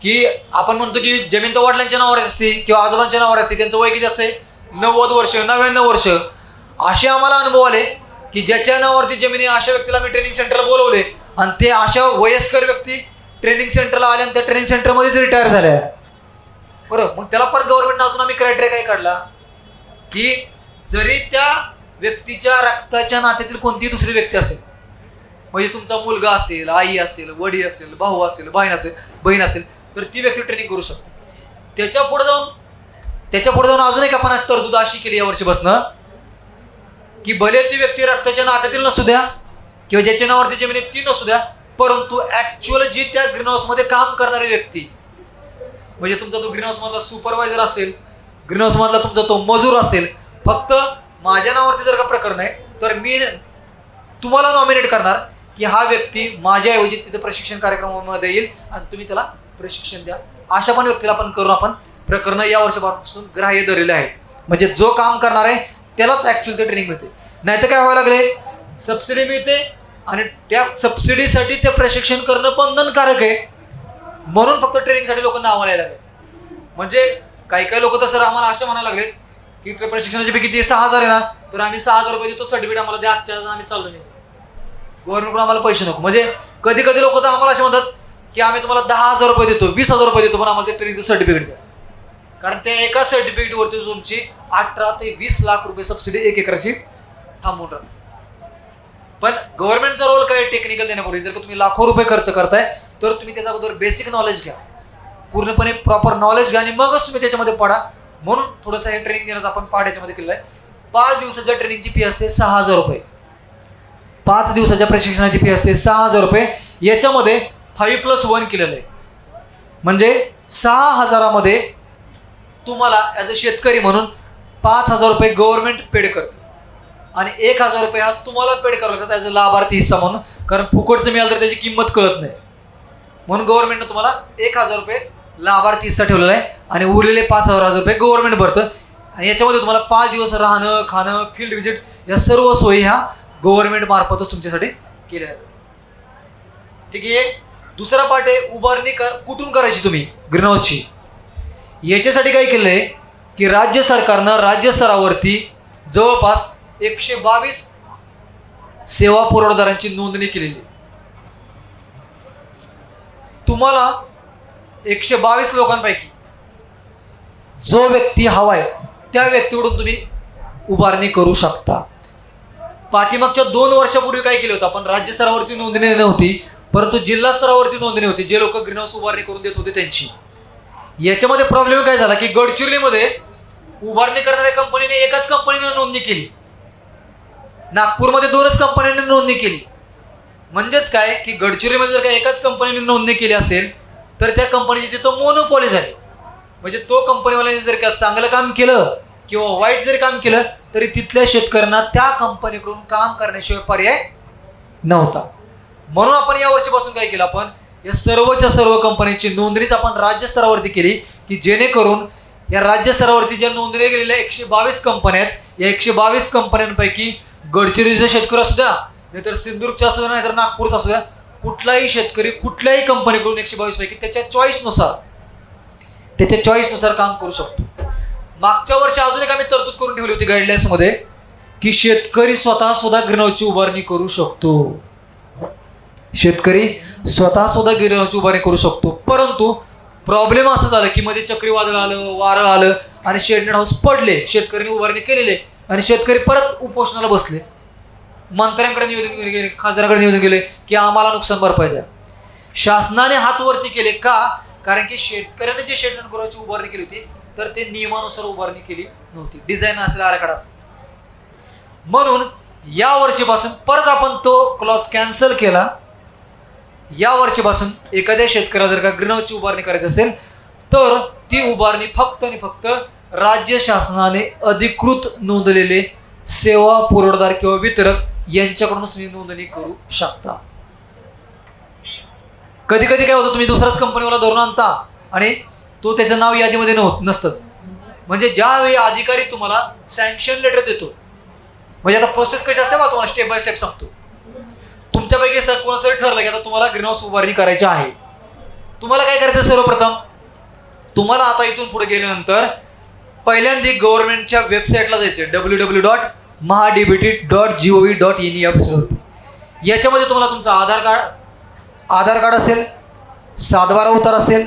की आपण म्हणतो की जमीन तर वडिलांच्या नावावर असते किंवा आजोबांच्या नावावर असते, त्यांचं वय किती असते, 90 वर्ष, 99 वर्ष. असे आम्हाला अनुभव आले की ज्याच्या नावावरती जमीन आहे अशा व्यक्तीला मी ट्रेनिंग सेंटरला बोलवले आणि ते अशा वयस्कर व्यक्ती ट्रेनिंग सेंटरला आले आणि त्या ट्रेनिंग सेंटरमध्येच रिटायर झाल्या. बरं, मग त्याला परत गव्हर्नमेंटनं अजून आम्ही क्रायटेरिया काय काढला की जरी त्या व्यक्तीच्या रक्ताच्या नात्यातील कोणतीही दुसरी व्यक्ती असेल, म्हणजे तुमचा मुलगा असेल, आई असेल, वडील असेल, भाऊ असेल, बहीण असेल, तर ती व्यक्ती ट्रेनिंग करू शकते. त्याच्या पुढे जाऊन अजून एक आपण तरतूद अशी केली या वर्षीपासून की भले ती व्यक्ती रक्ताच्या नात्यातील नसू द्या किंवा ज्याच्या नावावरती जमीन आहे ती नसू द्या, परंतु ऍक्च्युअल जी त्या ग्रीन हाऊसमध्ये काम करणारी व्यक्ती, म्हणजे तुमचा तो ग्रीन हाऊस मधला सुपरवायझर असेल, ग्रीन हाऊस मधला तुमचा तो मजूर असेल, फक्त माझ्या नावावरती जर का प्रकरण आहे तर मी तुम्हाला नॉमिनेट करणार की हा व्यक्ती माझ्याऐवजी तिथे प्रशिक्षण कार्यक्रमामध्ये येईल आणि तुम्ही त्याला प्रशिक्षण द्या. अशा पण व्यक्तीला आपण करून आपण प्रकरणं या वर्षापासून ग्राह्य धरलेले आहेत. म्हणजे जो काम करणार आहे त्यालाच ऍक्च्युअल ते ट्रेनिंग मिळते. नाहीतर काय व्हायला लागले, सबसिडी मिळते आणि त्या सबसिडीसाठी ते प्रशिक्षण करणं बंधनकारक आहे म्हणून फक्त ट्रेनिंगसाठी लोकांना आव्हान यायला लागले. म्हणजे काही लोक तर सर आम्हाला असे म्हणायला लागले की प्रशिक्षणाची फी किती 6,000 आहे ना, तर आम्ही 6,000 रुपये देतो, सर्टिफिकेट आम्हाला द्या, आजच्या आम्ही चाललो नाही, गव्हर्नमेंटकडून आम्हाला पैसे नको. म्हणजे कधी लोक तर आम्हाला असे म्हणतात की आम्ही तुम्हाला 10,000 रुपये देतो, 20,000 रुपये देतो, पण आम्हाला ते ट्रेनिंगचं सर्टिफिकेट द्या. कारण त्या एका सर्टिफिकेटवरती तुमची 18 ते 20 लाख रुपये सबसिडी 1 एकराची थांबवून राहते. पण गव्हर्नमेंटचा रोल काय, टेक्निकल देण्यापूर्वी जर का तुम्ही लाखो रुपये खर्च करताय तर तुम्ही त्याच्या अगोदर बेसिक नॉलेज घ्या, पूर्णपणे प्रॉपर नॉलेज घ्या आणि मगच तुम्ही त्याच्यामध्ये पडा. म्हणून थोडंसं हे ट्रेनिंग देण्याचं आपण पाड्याच्यामध्ये केलं आहे. 5 दिवसाच्या ट्रेनिंगची फी असते 6,000 रुपये. 5 दिवसाच्या प्रशिक्षणाची फी असते 6,000 रुपये. याच्यामध्ये 5+1 केलेलं आहे, म्हणजे 6,000मध्ये तुम्हाला ॲज अ शेतकरी म्हणून 5,000 रुपये गव्हर्नमेंट पेड करते आणि 1,000 रुपये हा तुम्हाला पेड करावा लागतात ॲज अ लाभार्थी हिस्सा म्हणून. कारण फुकटचं मिळालं तर त्याची किंमत कळत नाही, म्हणून गव्हर्नमेंटनं तुम्हाला 1,000 रुपये लाभार्थी हिस्सा ठेवलेला आहे आणि उरलेले 5,000 रुपये गव्हर्नमेंट भरतं. आणि याच्यामध्ये तुम्हाला 5 दिवस राहणं, खाणं, फील्ड व्हिजिट या सर्व सोयी ह्या गव्हर्नमेंट मार्फतच तुमच्यासाठी केल्या जातात. ठीक आहे. दुसरा पार्ट आहे उभारणी कुठून करायची तुम्ही ग्रीन हाऊसची. याच्यासाठी काय केलं आहे की राज्य सरकारनं राज्य स्तरावरती जवळपास 122 सेवा पुरवठादारांची नोंदणी केलेली. तुम्हाला 122 लोकांपैकी जो व्यक्ती हवाय त्या व्यक्तीकडून तुम्ही उभारणी करू शकता. पाठीमागच्या 2 वर्षापूर्वी काय केलं होतं आपण, राज्य स्तरावरती नोंदणी नव्हती परंतु जिल्हा स्तरावरती नोंदणी होती. जे लोक ग्रीन हाऊस उभारणी करून देत होते त्यांची. याच्यामध्ये प्रॉब्लेम काय झाला की गडचिरोलीमध्ये उभारणी करणाऱ्या कंपनीने एकाच कंपनीने नोंदणी केली, नागपूरमध्ये 2च कंपन्यांनी नोंदणी केली. म्हणजेच काय की गडचिरोलीमध्ये जर का एकाच कंपनीने नोंदणी केली असेल तर त्या कंपनीची तिथं मोनोपॉली झाली. म्हणजे तो कंपनीवाल्याने जर का चांगलं काम केलं किंवा वाईट जरी काम केलं तरी तिथल्या शेतकऱ्यांना त्या कंपनीकडून काम करण्याशिवाय पर्याय नव्हता. म्हणून आपण या वर्षीपासून काय केलं, आपण या सर्वच्या सर्व कंपन्यांची नोंदणीच आपण राज्य स्तरावरती केली की जेणेकरून या राज्य स्तरावरती ज्या नोंदणी गेलेल्या 122 कंपन्या आहेत, या 122 कंपन्यांपैकी गडचिरोलीचा शेतकरी असू द्या, नाहीतर सिंधुदुर्गचा असू द्या, नाहीतर नागपूरचा असू द्या, कुठलाही शेतकरी कुठल्याही कंपनीकडून 122 पैकी त्याच्या चॉईसनुसार काम करू शकतो. मागच्या वर्षी अजून एक आम्ही तरतूद करून ठेवली होती गाईडलाईन्स मध्ये की शेतकरी स्वतः सुद्धा ग्रीन हाऊसची उभारणी करू शकतो. शेतकरी स्वतः सुद्धा ग्रीन हाऊसची उभारणी करू शकतो. परंतु प्रॉब्लेम असं झालं की मध्ये चक्रीवादळ आलं, वारं आलं आणि शेडनेट हाऊस पडले. शेतकऱ्यांनी उभारणी केलेले आणि शेतकरी परत उपोषणाला बसले. मंत्र्यांकडे निवेदन गेले, खासदाराकडे निवेदन गेले की आम्हाला नुकसान भरपाई द्या. शासनाने हात वरती केले का, कारण की शेतकऱ्याने जे शेडनेट गृहाची उभारणी केली होती तर ते नियमानुसार उभारणी केली नव्हती, डिझाईन असेल, आराखडा असेल. म्हणून या वर्षीपासून परत आपण तो क्लॉज कॅन्सल केला. या वर्षीपासून एखाद्या शेतकऱ्याला जर का ग्रीन हाऊसची उभारणी करायची असेल तर ती उभारणी फक्त आणि फक्त राज्य शासनाने अधिकृत नोंदलेले सेवा पुरवठादार किंवा वितरक यांच्याकडूनच तुम्ही नोंदणी करू शकता. कधी कधी काय होतं, तुम्ही दुसराच कंपनीवाला धरून आणता आणि तो त्याचं नाव यादीमध्ये नसतंच. म्हणजे ज्यावेळी अधिकारी तुम्हाला सँक्शन लेटर देतो, म्हणजे आता प्रोसेस कशी असते बा, तुम्हाला स्टेप बाय स्टेप सांगतो. तुमच्यापैकी कोणाचं ठरलं की आता तुम्हाला ग्रीन हाऊस उभारणी करायची आहे, तुम्हाला काय करायचं, सर्वप्रथम तुम्हाला आता इथून पुढे गेल्यानंतर पहिल्यांदा गव्हर्नमेंटच्या वेबसाईटला जायचं, www.mahadbt.gov.in. याच्यामध्ये तुम्हाला तुमचं आधार कार्ड असेल, 7/12 उतार असेल,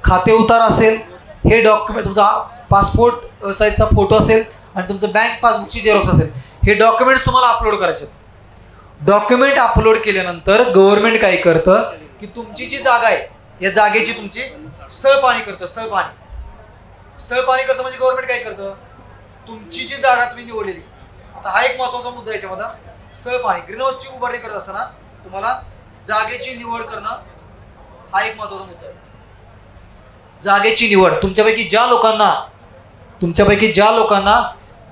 खाते उतार असेल, हे डॉक्युमेंट, तुमचा पासपोर्ट साईजचा फोटो असेल आणि तुमचं बँक पासबुकची झेरॉक्स असेल, हे डॉक्युमेंट्स तुम्हाला अपलोड करायचे. डॉक्युमेंट अपलोड केल्यानंतर गव्हर्नमेंट काय करतं की तुमची जी जागा आहे या जागेची तुमची स्थळ पाहणी करतं. स्थळ पाहणी करतं म्हणजे गव्हर्नमेंट काय करतं, तुमची जी जागा तुम्ही निवडलेली, आता हा एक महत्वाचा मुद्दा याच्यामध्ये, स्थळ पाहणी. ग्रीन हाऊसची उभारणी करत असताना तुम्हाला जागेची निवड करणं हा एक महत्वाचा मुद्दा आहे. जागेची निवड, तुमच्यापैकी ज्या लोकांना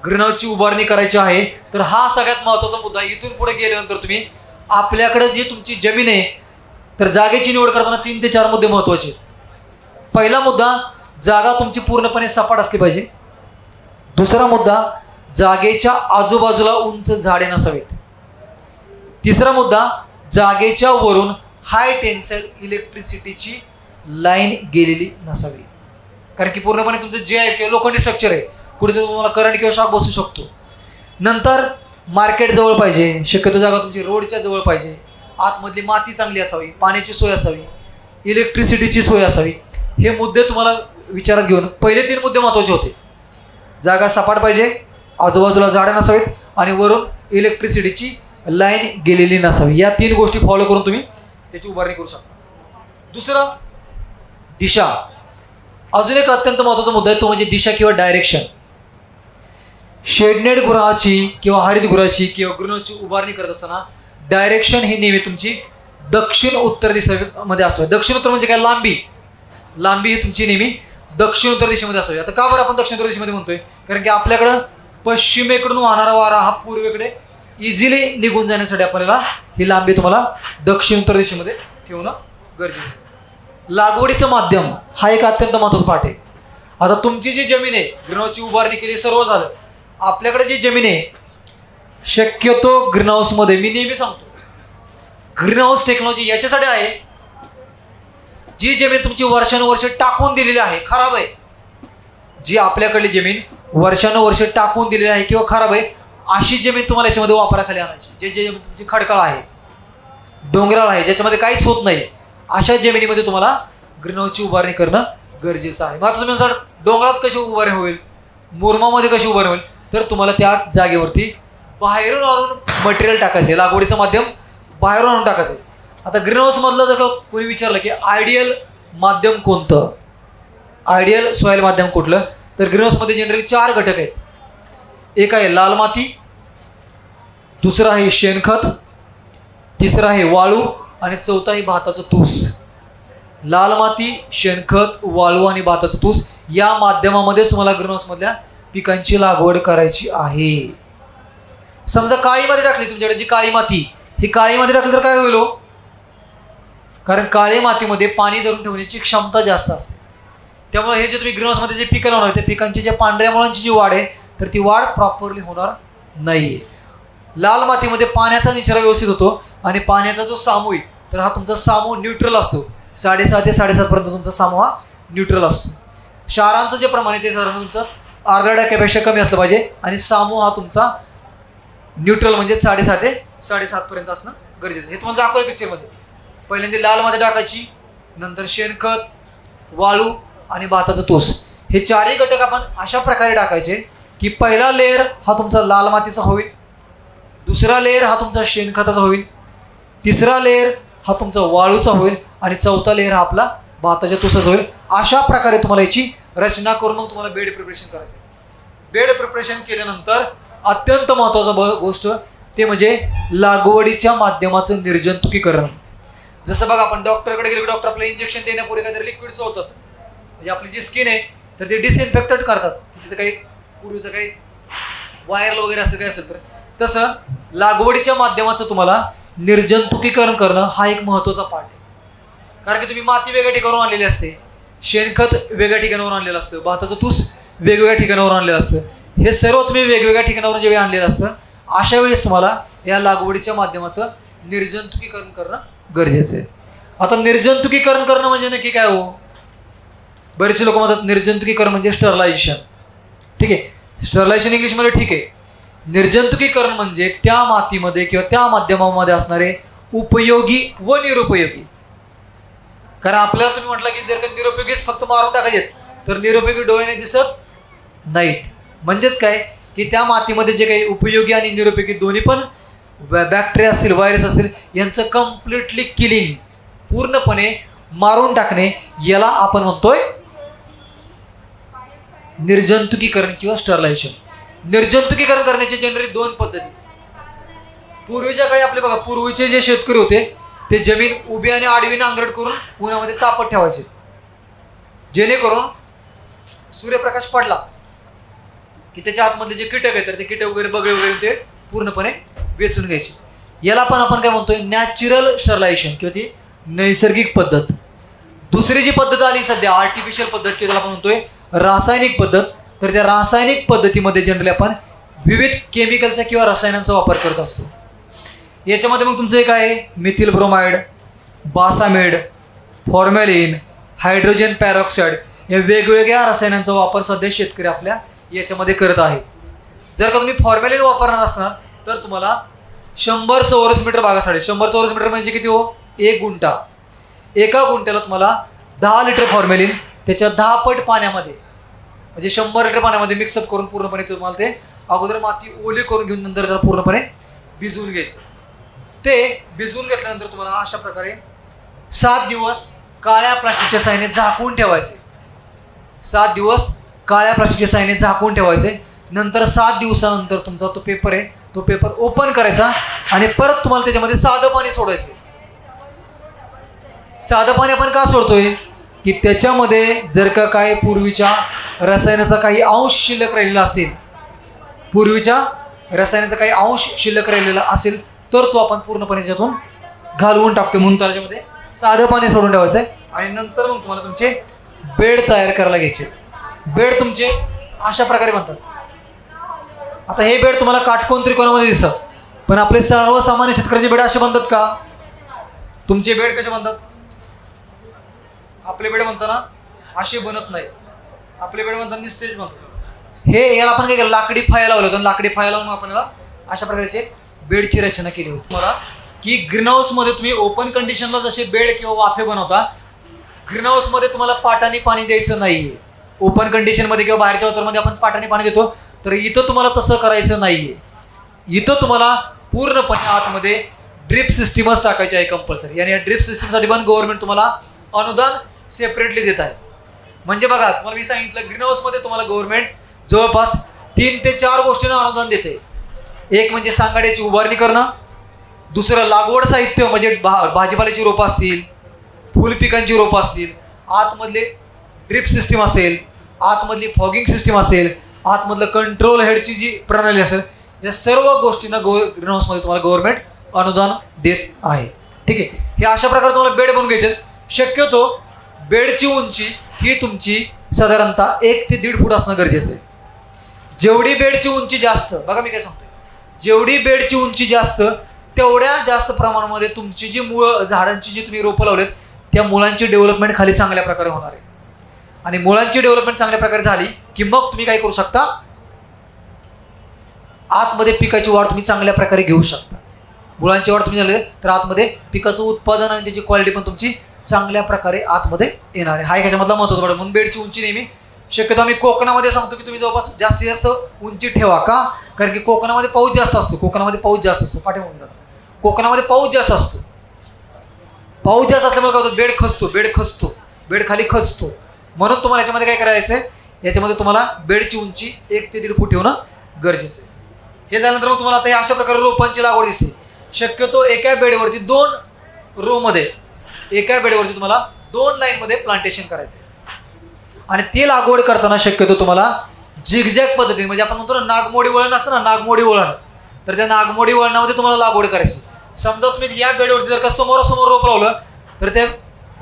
ग्रीन हाऊसची उभारणी करायची आहे तर हा सगळ्यात महत्वाचा मुद्दा. इथून पुढे गेल्यानंतर तुम्ही आपल्याकडे जी तुमची जमीन आहे तर जागेची निवड करताना 3 ते 4 मुद्दे महत्वाचे. पहिला मुद्दा, जागा तुमची पूर्णपणे सपाट असली पाहिजे. दुसरा मुद्दा, जागेच्या आजूबाजूला उंच झाडे नसावीत. तिसरा मुद्दा, जागेच्या वरून हाय टेन्साईल इलेक्ट्रिसिटीची लाईन गेलेली नसावी, कारण की पूर्णपणे तुमचं जे आहे किंवा लोखंडी स्ट्रक्चर आहे, कुठेतरी तुम्हाला करंट किंवा शॉक बसू शकतो. नंतर मार्केट जवळ पाहिजे, शक्यतो जागा तुमची रोडच्या जवळ पाहिजे, आतमधली माती चांगली असावी, पाण्याची सोय असावी, इलेक्ट्रिसिटीची सोय असावी. हे मुद्दे तुम्हाला विचारात घेऊन पहिले 3 मुद्दे महत्वाचे होते. जागा सपाट पाहिजे, आजूबाजूला झाडं नसावीत आणि वरून इलेक्ट्रिसिटीची लाईन गेलेली नसावी. या 3 गोष्टी फॉलो करून तुम्ही त्याची उभारणी करू शकता. दुसरं, दिशा. अजून एक अत्यंत महत्वाचा मुद्दा आहे, तो म्हणजे दिशा किंवा डायरेक्शन. शेडनेट गृहाची किंवा हरितगृहाची किंवा ग्रीन हाऊसची उभारणी करत असताना डायरेक्शन ही नेहमी तुमची दक्षिण उत्तर दिशेमध्ये असावी. दक्षिण उत्तर म्हणजे काय, लांबी ही तुमची नेहमी दक्षिण उत्तर दिशेमध्ये असावी. आता का बरं आपण दक्षिण उत्तर दिशेमध्ये म्हणतोय, कारण की आपल्याकडं पश्चिमेकडून वाहणारा वारा हा पूर्वेकडे इझिली निघून जाण्यासाठी आपल्याला ही लांबी तुम्हाला दक्षिण उत्तर दिशेमध्ये ठेवणं गरजेचं आहे. लागवडीचं माध्यम हा एक अत्यंत महत्वाचा पाठ आहे. आता तुमची जी जमीन आहे, ग्रीन हाऊसची उभारणी केली, सर्व झालं, आपल्याकडे जी जमीन आहे, शक्यतो ग्रीन हाऊसमध्ये मी नेहमी सांगतो ग्रीन हाऊस टेक्नॉलॉजी याच्यासाठी आहे, जी जमीन तुमची वर्षानुवर्ष टाकून दिलेली आहे, खराब आहे, जी आपल्याकडली जमीन वर्षानुवर्ष टाकून दिलेली आहे किंवा खराब आहे, अशी जमीन तुम्हाला याच्यामध्ये वापराखाली आणायची. जे तुमची खडकाळ आहे, डोंगराळ आहे, ज्याच्यामध्ये काहीच होत नाही, अशा जमिनीमध्ये तुम्हाला ग्रीन हाऊसची उभारणी करणं गरजेचं आहे. मग आता तुम्ही म्हणता डोंगरात कशी उभारणी होईल, मुरमामध्ये कशी उभारणी होईल, तर तुम्हाला त्या जागेवरती बाहेरून आणून मटेरियल टाकायचं आहे, लागवडीचं माध्यम बाहेरून आणून टाकायचं आहे. आता ग्रीन हाऊस मधलं जर का कोणी विचारलं की आयडियल माध्यम कोणतं, आयडियल सॉइल माध्यम कुठलं, तर ग्रीन हाऊसमध्ये जनरली 4 घटक आहेत. एक आहे लाल माती, दुसरं आहे शेणखत, तिसरं आहे वाळू आणि चौथा आहे भाताचं तूस. लाल माती, शेणखत, वाळू आणि भाताचं तूस या माध्यमामध्येच तुम्हाला ग्रीन हाऊस मधल्या पिकांची लागवड करायची आहे. समजा काळी माती टाकली तुमच्याकडे, जी काळी माती, ही काळी माती टाकली तर काय होईल हो? कारण काळी मातीमध्ये पाणी धरून ठेवण्याची क्षमता जास्त असते. त्यामुळे हे जे तुम्ही ग्रीन हाऊसमध्ये जे पिकं लावणार, त्या पिकांची ज्या पांढऱ्या मुळांची जी वाढ आहे तर ती वाढ प्रॉपरली होणार नाही. लाल मातीमध्ये पाण्याचा निचरा व्यवस्थित होतो आणि पाण्याचा जो सामू आहे तर हा तुमचा सामू न्यूट्रल असतो. 6.5 ते 7.5 पर्यंत तुमचा सामू हा न्यूट्रल असतो. क्षारांचं जे प्रमाण आहे ते साधारण तुमचं 0.5% कमी असलं पाहिजे आणि सामू हा तुमचा न्यूट्रल म्हणजे 6.5 ते 7.5 पर्यंत असणं गरजेचं. हे तुम्हाला दाखवलं पिक्चरमध्ये. पहिल्यांदा लाल माती टाकायची, नंतर शेणखत, वाळू आणि भाताचं तूस, हे 4ही घटक आपण अशा प्रकारे टाकायचे की पहिला लेअर हा तुमचा लाल मातीचा होईल, दुसरा लेअर हा तुमचा शेणखताचा होईल, तिसरा लेअर हा तुमचा वाळूचा होईल आणि चौथा लेअर हा आपला भाताच्या तुसाचा होईल. अशा प्रकारे तुम्हाला याची रचना करून मग तुम्हाला बेड प्रिपरेशन करायचं. बेड प्रिपरेशन केल्यानंतर अत्यंत महत्त्वाचं गोष्ट ते म्हणजे लागवडीच्या माध्यमाचं निर्जंतुकीकरण. जसं बघा आपण डॉक्टरकडे गेलो, डॉक्टर आपलं इंजेक्शन देण्यापूर्वी काहीतरी लिक्विड चोळतात, म्हणजे आपली जी स्किन आहे तर ते डिसइन्फेक्टेड करतात, तिथे काही पूर्वीचं काही व्हायरल वगैरे असं काही असेल तर. तसं लागवडीच्या माध्यमाचं तुम्हाला निर्जंतुकीकरण करणं हा एक महत्त्वाचा पार्ट आहे. कारण की तुम्ही माती वेगळ्या ठिकाणावरून आणलेली असते, शेणखत वेगळ्या ठिकाणावरून आणलेलं असतं, भाताचं तूस वेगवेगळ्या ठिकाणावरून आणलेलं असतं. हे सर्व तुम्ही वेगवेगळ्या ठिकाणावरून जेव्हा आणलेलं असतं अशा वेळेस तुम्हाला या लागवडीच्या माध्यमाचं निर्जंतुकीकरण करणं गरजेचं आहे. आता निर्जंतुकीकरण करणं म्हणजे नक्की काय हो? बरेचसे लोक म्हणतात निर्जंतुकीकरण म्हणजे स्टरलायझेशन. ठीक आहे, स्टरलायझेशन इंग्लिशमध्ये ठीक आहे. निर्जंतुकीकरण म्हणजे त्या मातीमध्ये किंवा त्या माध्यमामध्ये असणारे उपयोगी व निरुपयोगी. कारण आपल्याला तुम्ही म्हटलं की जर का निरुपयोगीच फक्त मारून टाकायचे तर निरुपयोगी डोळ्याने दिसत नाहीत. म्हणजेच काय की त्या मातीमध्ये जे काही उपयोगी आणि निरुपयोगी दोन्ही पण बॅक्टेरिया असतील, व्हायरस असेल, यांचं कम्प्लिटली किलिंग, पूर्णपणे मारून टाकणे, याला आपण म्हणतोय निर्जंतुकीकरण किंवा स्टरलायझेशन. निर्जंतुकीकरण करण्याचे जनरली 2 पद्धती. पूर्वीच्या काळी आपले बघा, पूर्वीचे जे शेतकरी होते ते जमीन उभी आणि आडवी नांगरट करून उन्हामध्ये तापत ठेवायचे, जेणेकरून सूर्यप्रकाश पडला की त्याच्या आतमध्ये जे कीटक आहेत तर ते कीटक वगैरे बगळे वगैरे ते पूर्णपणे वेचून घ्यायचे. याला पण आपण काय म्हणतोय नॅचरल स्टरलायझेशन किंवा ती नैसर्गिक पद्धत. दुसरी जी पद्धत आली सध्या आर्टिफिशियल पद्धत किंवा त्याला आपण म्हणतोय रासायनिक पद्धत. तर त्या रासायनिक पद्धतीमध्ये जनरली आपण विविध केमिकलचा किंवा रसायनांचा वापर करत असतो. याच्यामध्ये मग तुमचं एक आहे मिथिल ब्रोमाइड, बासामेड, फॉर्मॅलिन, हायड्रोजन पॅरॉक्साईड या वेगवेगळ्या रसायनांचा वापर सध्या शेतकरी आपल्या याच्यामध्ये करत आहेत. जर का तुम्ही फॉर्मॅलिन वापरणार असणार तर तुम्हाला 100 चौरस मीटर बागासाठी, 100 चौरस मीटर म्हणजे किती हो? 1 गुंठा. एका गुंठ्याला तुम्हाला 10 लिटर फॉर्मॅलिन त्याच्या 10 पट पाण्यामध्ये, म्हणजे 100 लिटर पाण्यामध्ये मिक्सअप करून पूर्णपणे तुम्हाला ते अगोदर माती ओली करून घेऊन नंतर त्याला पूर्णपणे भिजवून घ्यायचं. ते भिजवून घेतल्यानंतर तुम्हाला अशा प्रकारे 7 दिवस काळ्या प्लास्टिकच्या साहाय्याने झाकून ठेवायचे. 7 दिवस काळ्या प्लास्टिकच्या साहाय्याने झाकून ठेवायचे. नंतर 7 दिवसानंतर तुमचा तो पेपर आहे, तो पेपर ओपन करायचा आणि परत तुम्हाला त्याच्यामध्ये साधं पाणी सोडायचं. साधं पाणी आपण का सोडतोय की त्याच्यामध्ये जर का काय पूर्वीच्या रसायनाचा काही अंश शिल्लक राहिलेला असेल, पूर्वीच्या रसायनाचा काही अंश शिल्लक राहिलेला असेल तर तो आपण पूर्णपणे त्याच्यातून घालवून टाकतो. म्हणून त्याच्यामध्ये साधं पाणी सोडून ठेवायचं आहे आणि नंतर मग तुम्हाला तुमचे बेड तयार करायला घ्यायचे. बेड तुमचे अशा प्रकारे बनतात. आता हे बेड तुम्हाला काटकोन त्रिकोणामध्ये दिसतात, पण आपले सर्वसामान्य शेतकऱ्याचे बेड असे बनतात का? तुमचे बेड कसे बनतात? आपले बेड म्हणताना असे बनत नाही. आपले बेड म्हणताना निस्तेज बनतात. हे याला आपण काय केलं, लाकडी फाया लावलं होतं. लाकडी फाया लावून आपण याला अशा प्रकारचे बेडची रचना केली होती. तुम्हाला की ग्रीन हाऊसमध्ये तुम्ही ओपन कंडिशनला जसे बेड किंवा वाफे बनवता, ग्रीन हाऊसमध्ये तुम्हाला पाटाने पाणी द्यायचं नाहीये. ओपन कंडिशनमध्ये किंवा बाहेरच्या वातावरणामध्ये आपण पाटाने पाणी देतो, तर इथं तुम्हाला तसं करायचं नाहीये. इथं तुम्हाला पूर्णपणे आतमध्ये ड्रिप सिस्टीमच टाकायची आहे कंपल्सरी. आणि या ड्रिप सिस्टीमसाठी पण गव्हर्नमेंट तुम्हाला अनुदान सेपरेटली देत आहे. म्हणजे बघा, तुम्हाला मी सांगितलं ग्रीन हाऊसमध्ये तुम्हाला गव्हर्नमेंट जवळपास 3 ते 4 गोष्टींना अनुदान देते. एक म्हणजे सांगाड्याची उभारणी करणं, दुसरं लागवड साहित्य म्हणजे भाजीपाल्याची रोपं असतील, फुलपिकांची रोपं असतील, आतमधले ड्रिप सिस्टीम असेल, आतमधली फॉगिंग सिस्टीम असेल, आतमधलं कंट्रोल हेडची जी प्रणाली असेल, या सर्व गोष्टींना ग्रीन हाऊसमध्ये तुम्हाला गव्हर्नमेंट अनुदान देत आहे. ठीक आहे. हे अशा प्रकारे तुम्हाला बेड बनवून घ्यायचे. शक्यतो बेडची उंची ही तुमची साधारणतः 1 ते 1.5 फूट असणं गरजेचं आहे. जेवढी बेडची उंची जास्त, बघा मी काय सांगतोय, जेवढी बेडची उंची जास्त तेवढ्या जास्त प्रमाणामध्ये तुमची जी मुळं, झाडांची जी तुम्ही रोपं लावलेत त्या मुळांची डेव्हलपमेंट खाली चांगल्या प्रकारे होणार आहे. आणि मुळांची डेव्हलपमेंट चांगल्या प्रकारे झाली की मग तुम्ही काय करू शकता, आतमध्ये पिकाची वाढ तुम्ही चांगल्या प्रकारे घेऊ शकता. मुळांची वाढ तुम्ही झाली तर आतमध्ये पिकाचं उत्पादन आणि त्याची क्वालिटी पण तुमची चांगल्या प्रकारे आतमध्ये येणार आहे. हा एक ह्याच्यामधला महत्त्वाचा पाठ. म्हणून बेडची उंची नेहमी शक्यतो आम्ही कोकणामध्ये सांगतो की तुम्ही जवळपास जास्तीत जास्त उंची ठेवा. का? कारण की कोकणामध्ये पाऊस जास्त असतो. पाठीमागून जातो. कोकणामध्ये पाऊस जास्त असतो. पाऊस जास्त असल्यामुळे काय होतं, बेड खाली खचतो. म्हणून तुम्हाला याच्यामध्ये काय करायचं आहे, याच्यामध्ये तुम्हाला बेडची उंची 1 ते 1.5 फूट ठेवणं गरजेचं आहे. हे झाल्यानंतर मग तुम्हाला आता हे अशा प्रकारे रोपांची लागवड दिसते. शक्यतो एका बेडवरती 2 रोमध्ये, एका बेडवरती तुम्हाला 2 लाईनमध्ये प्लांटेशन करायचं आहे. आणि ती लागवड करताना शक्यतो तुम्हाला झिगझॅग पद्धतीने, म्हणजे आपण म्हणतो ना नागमोडी वळण असतं ना, नागमोडी वळण, तर त्या नागमोडी वळणामध्ये तुम्हाला लागवड करायची. समजा तुम्ही या बेडवरती जर का समोरासमोर रोप लावलं तर त्या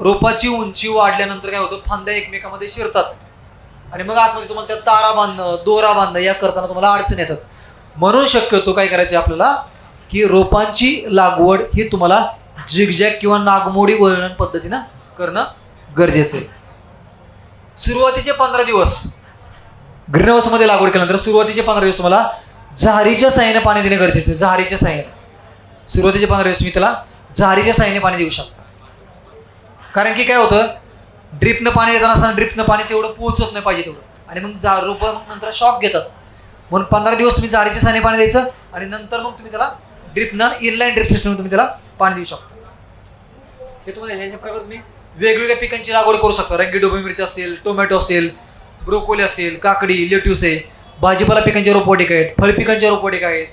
रोपाची उंची वाढल्यानंतर काय होतं, फांद्या एकमेकांमध्ये शिरतात आणि मग आतमध्ये तुम्हाला त्या तारा बांधणं, दोरा बांधणं या करताना तुम्हाला अडचण येतात. म्हणून शक्यतो काय करायचं आपल्याला की रोपांची लागवड ही तुम्हाला झिगझॅग किंवा नागमोडी वळण पद्धतीनं करणं गरजेचं आहे. सुरुवातीचे 15 दिवस ग्रीन हाऊसमध्ये लागवड केल्यानंतर सुरुवातीचे 15 दिवस तुम्हाला झारीच्या साहाय्याने पाणी देणे गरजेचं आहे. झारीच्या साहाय्याने सुरुवातीचे 15 दिवस तुम्ही त्याला झारीच्या साहाय्याने पाणी देऊ शकता. कारण की काय होतं, ड्रिपनं पाणी देताना असताना ड्रिपनं पाणी तेवढं पोहोचत नाही पाहिजे तेवढं, आणि मग रोपं नंतर शॉक घेतात. म्हणून 15 दिवस तुम्ही झारीच्या साहाय्याने पाणी द्यायचं आणि नंतर मग तुम्ही त्याला ड्रिपनं, इनलाईन ड्रिप सिस्टम तुम्ही त्याला पाणी देऊ शकता. हे तुम्हाला ह्याच्या प्रकारे तुम्ही वेगवेगळ्या पिकांची लागवड करू शकता. रंगी डोबळी मिरची असेल, टोमॅटो असेल, ब्रोकोली असेल, काकडी, लेट्यूस आहे, भाजीपाला पिकांच्या रोपवाटिका आहेत, फळपिकांच्या रोपवाटिका आहेत,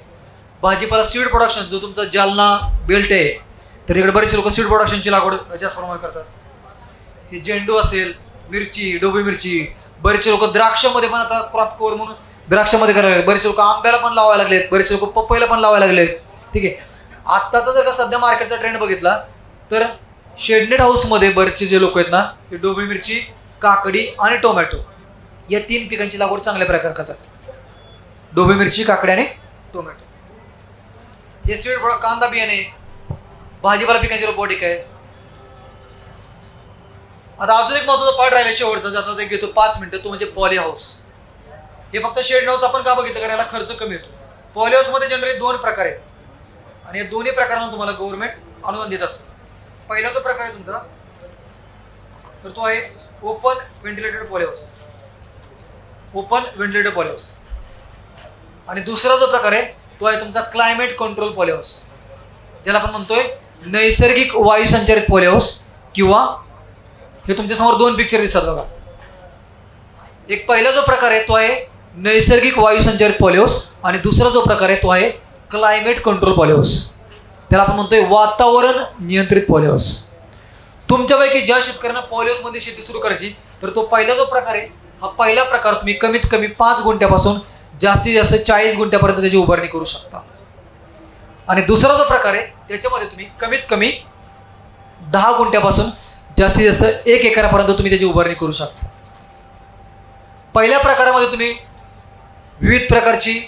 भाजीपाला सीड प्रोडक्शन, जो तुमचा जालना बेल्ट आहे तर इकडे बरेचसे लोक सीड प्रोडक्शनची लागवड जास्त प्रमाणात करतात. हे झेंडू असेल, मिरची, डोबळी मिरची, बरेचसे लोक द्राक्षामध्ये पण आता क्रॉप कव्हर म्हणून द्राक्षामध्ये करायला लागले. बरेचसे लोक आंब्याला पण लावायला लागलेत, बरेचसे लोक पपईला पण लावायला लागलेत. ठीक आहे. आत्ताचा जर का सध्या मार्केटचा ट्रेंड बघितला तर शेडनेट हाऊसमध्ये बरेचसे जे लोक आहेत ना, ते डोबळी मिरची, काकडी आणि टोमॅटो या 3 पिकांची लागवड चांगल्या प्रकारे करतात. डोबळी मिरची, काकडी आणि टोमॅटो हे सीड, कांदा बियाणे, भाजीपाला पिकांची रोपवाटिका आहे. आता अजून एक महत्त्वाचा पार्ट राहिला शेवटचा, ज्याचा ते घेतो 5 मिनिटं, तो म्हणजे पॉली हाऊस. हे फक्त शेड हाऊस आपण का बघितलं, कारण याला खर्च कमी येतो. पॉली हाऊसमध्ये जनरली 2 प्रकार आहेत आणि या दोन्ही प्रकारांना तुम्हाला गव्हर्नमेंट अनुदान देत असतं. पहिला जो प्रकार आहे तुमचा तर तो आहे open ventilated poly house, open ventilated poly house. आणि दुसरा जो प्रकार आहे तो आहे तुमचा क्लायमेट कंट्रोल पॉली हाऊस, ज्याला आपण म्हणतोय नैसर्गिक वायू संचारित पॉली हाऊस. किंवा हे तुमच्या समोर 2 पिक्चर दिसतात बघा. एक पहिला जो प्रकार आहे तो आहे नैसर्गिक वायू संचारित पॉली हाऊस आणि दुसरा जो प्रकार आहे तो आहे क्लायमेट कंट्रोल पॉली हाऊस, त्याला आपण म्हणतोय वातावरण नियंत्रित पॉली हाऊस. तुमच्यापैकी ज्या शेतकऱ्यांना पॉली हाऊसमध्ये शेती सुरू करायची तर तो पहिला जो प्रकार आहे, हा पहिला प्रकार तुम्ही कमीत कमी 5 गुंठ्यापासून जास्तीत जास्त 40 गुंठ्यापर्यंत त्याची उभारणी करू शकता. आणि दुसरा जो प्रकार आहे त्याच्यामध्ये तुम्ही कमीत कमी 10 गुंठ्यापासून जास्तीत जास्त 1 एकरापर्यंत तुम्ही त्याची उभारणी करू शकता. पहिल्या प्रकारामध्ये तुम्ही विविध प्रकारची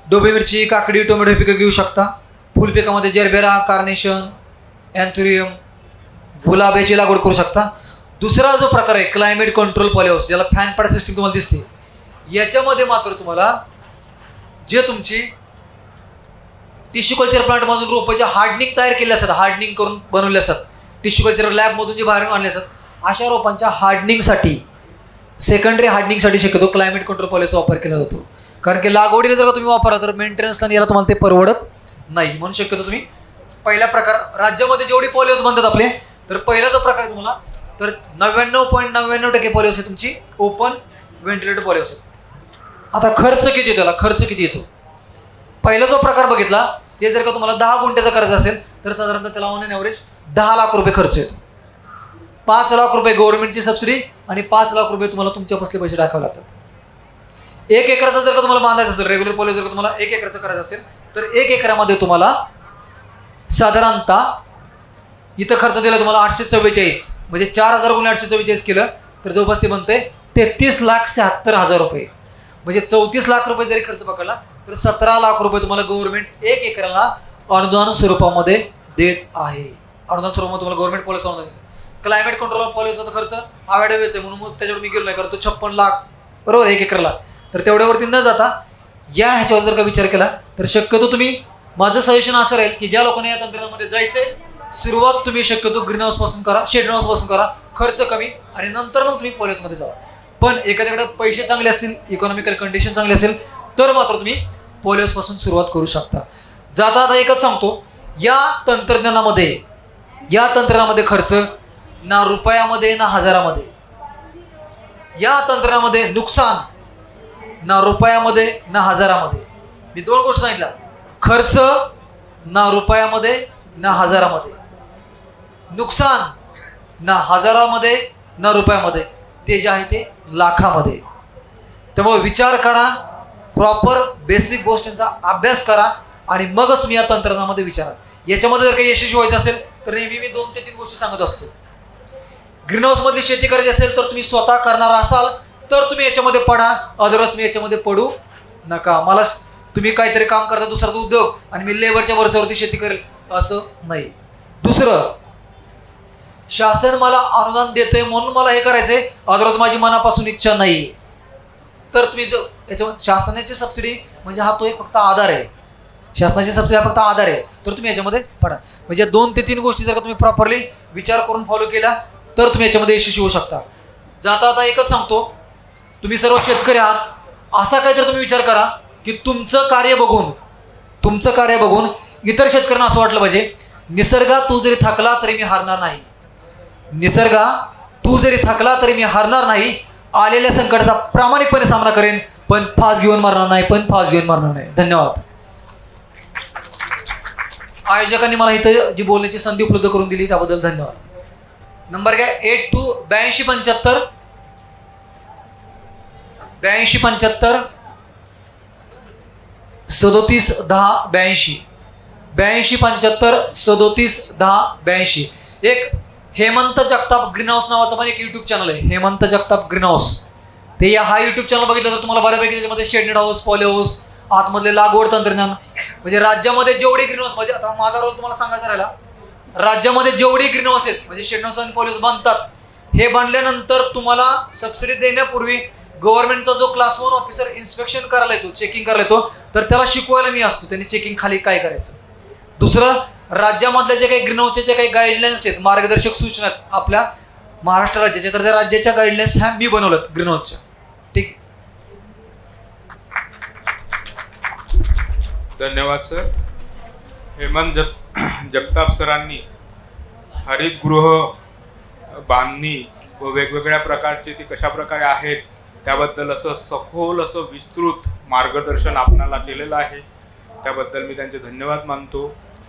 डोबळी मिरची, काकडी, टोमॅटो पिकं घेऊ शकता. फुलपिकामध्ये जरबेरा, कार्नेशन, अँथोरियम, गुलाब याची लागवड करू शकता. दुसरा जो प्रकार आहे क्लायमेट कंट्रोल पॉली हाऊस, ज्याला फॅन पॅड सिस्टीम तुम्हाला दिसते, याच्यामध्ये मात्र तुम्हाला जे तुमची टिश्यू कल्चर प्लांटमधून रोपाचे हार्डनिंग तयार केले असतात, हार्डनिंग करून बनवले असतात, टिश्यू कल्चर लॅबमधून जे बाहेर आणले असतात, अशा रोपांच्या हार्डनिंगसाठी, सेकंडरी हार्डनिंगसाठी शक्यतो क्लायमेट कंट्रोल पॉलिसीचा वापर केला जातो. कारण की लागवडीला जर का तुम्ही वापरा तर मेंटेनन्सला याला तुम्हाला ते परवडत नाही. म्हणून शक्यतो तुम्ही पहिला प्रकार, राज्यामध्ये जेवढी पॉलिओस बनतात आपले, तर पहिला जो प्रकार आहे तुम्हाला, तर 99.99% पॉलिओस आहे तुमची ओपन व्हेंटिलेटर पॉलिओस आहे. आता खर्च किती येतो त्याला, खर्च किती येतो? पहिला जो प्रकार बघितला ते जर का तुम्हाला 10 गुंठ्याचा करायचं असेल तर साधारणतः त्याला ऑन एन ॲव्हरेज 10 लाख रुपये खर्च येतो. 5 लाख रुपये गव्हर्नमेंटची सबसिडी आणि 5 लाख रुपये तुम्हाला तुमच्या बसले पैसे टाकावे लागतात. 1 एकराचा जर का तुम्हाला बांधायचं असेल, रेग्युलर पॉलिओ जर का तुम्हाला 1 एकराचं करायचं असेल तर 1 एकरामध्ये तुम्हाला साधारणतः इथं खर्च दिला तुम्हाला 844, म्हणजे 4000 गुणिले 844 केलं तर जवळपास ते बनतंय 33,76,000 रुपये. म्हणजे 34 लाख रुपये जरी खर्च पकडला तर 17 लाख रुपये तुम्हाला गव्हर्नमेंट 1 एकराला अनुदान स्वरूपामध्ये देत आहे. अनुदान स्वरूपामध्ये तुम्हाला गव्हर्नमेंट पॉलिसी अनुदान देते. क्लायमेट कंट्रोल पॉलिसीचा खर्च आवाड्यावेच आहे म्हणून मग त्याच्यावर मी गेलो नाही, कारण तो 56 लाख बरोबर 1 एकरला. तर तेवढ्यावरती न जाता या ह्याच्यावर जर का विचार केला तर शक्यतो तुम्ही, माझं सजेशन असं राहील की ज्या लोकांना या तंत्रज्ञानामध्ये जायचंय, सुरुवात तुम्ही शक्यतो ग्रीन हाऊस पासून करा, शेड हाऊस पासून करा, खर्च कमी, आणि नंतर मग तुम्ही पॉलिसीमध्ये जावा. पण एखाद्याकडे पैसे चांगले असतील, इकॉनॉमिकल कंडिशन चांगली असेल तर मात्र तुम्ही पॉलिओस पासून सुरुवात करू शकता. जाता आता एकच सांगतो, या तंत्रज्ञानामध्ये खर्च ना रुपयामध्ये ना हजारामध्ये, या तंत्रज्ञानामध्ये नुकसान ना रुपयामध्ये ना हजारामध्ये. मी 2 गोष्टी सांगितल्या, खर्च ना रुपयामध्ये ना हजारामध्ये, नुकसान ना हजारामध्ये ना रुपयामध्ये, ते जे आहे ते लाखामध्ये. त्यामुळे विचार करा, प्रॉपर बेसिक गोष्टींचा अभ्यास करा आणि मगच तुम्ही या तंत्रज्ञानामध्ये विचारा. याच्यामध्ये जर काही यशस्वी व्हायचं असेल तर नेहमी मी 2 ते 3 गोष्टी सांगत असतो. ग्रीन हाऊस मधली शेती करायची असेल तर तुम्ही स्वतः करणार असाल तर तुम्ही याच्यामध्ये पडा, अदरवाईज तुम्ही याच्यामध्ये पडू नका. मला तुम्ही काहीतरी काम करता दुसराचा उद्योग आणि मी लेबरच्या वर्षावरती शेती करेल असं नाही. दुसरं, शासन मला अनुदान देते म्हणून मला हे करायचंय, अदरवाईज माझी मनापासून इच्छा नाही, तर तुम्ही जो याच्यामध्ये शासनाची सबसिडी म्हणजे हा तो एक फक्त आधार आहे, शासनाची सबसिडी हा फक्त आधार आहे, तर तुम्ही याच्यामध्ये पडा. म्हणजे 2 ते 3 गोष्टी जर का तुम्ही प्रॉपरली विचार करून फॉलो केल्या तर तुम्ही याच्यामध्ये यशस्वी होऊ शकता. जाता आता एकच सांगतो, तुम्ही सर्व शेतकरी आहात, असा काहीतरी तुम्ही विचार करा की तुमचं कार्य बघून इतर शेतकऱ्यांना असं वाटलं पाहिजे, निसर्गा तू जरी थकला तरी मी हारणार नाही, निसर्गा तू जरी थकला तरी मी हारणार नाही, आलेल्या संकटाचा प्रामाणिकपणे सामना करेन, पण फास घेऊन मारणार नाही. धन्यवाद. आयोजकांनी मला इथं जी बोलण्याची संधी उपलब्ध करून दिली त्याबद्दल धन्यवाद. नंबर काय 8275 3710 82 एक हेमंत जगताप ग्रीन हाऊस नावाचं पण एक युट्यूब चॅनल आहे, हेमंत जगताप ग्रीन हाऊस. ते हा युट्यूब चॅनल बघितलं तर तुम्हाला बऱ्यापैकी त्याच्यामध्ये शेडेड हाऊस, पॉली हाऊस, आतमधले लागवड तंत्रज्ञान, म्हणजे राज्यामध्ये जेवढी ग्रीन हाऊस, म्हणजे आता माझा रोल तुम्हाला सांगायचा राहिला, राज्यामध्ये जेवढी ग्रीन हाऊस आहेत म्हणजे शेड हाऊस आणि पॉली हाऊस बनतात, हे बनल्यानंतर तुम्हाला सबसिडी देण्यापूर्वी गव्हर्नमेंटचा जो क्लास 1 ऑफिसर इन्स्पेक्शन करायला येतो, चेकिंग करायला येतो, तर त्याला शिकवायला मी असतो, त्यांनी चेकिंग खाली काय करायचं. दुसरं, राज्यामधल्या जे काही ग्रीन हाऊसचे जे काही गाईडलाईन्स आहेत, मार्गदर्शक सूचना आहेत आपल्या महाराष्ट्र राज्याच्या, तर त्या राज्याच्या गाईडलाईन्स ह्या मी बनवल्यात ग्रीन हाऊसच्या. ठीक, धन्यवाद सर. हेमंत जगताप सरांनी हरितगृह बांधणी व वेगवेगळ्या प्रकारचे ती कशा प्रकारे आहेत त्याबद्दल असं सखोल असं विस्तृत मार्गदर्शन आपणाला केलेलं आहे, त्याबद्दल मी त्यांचे धन्यवाद मानतो.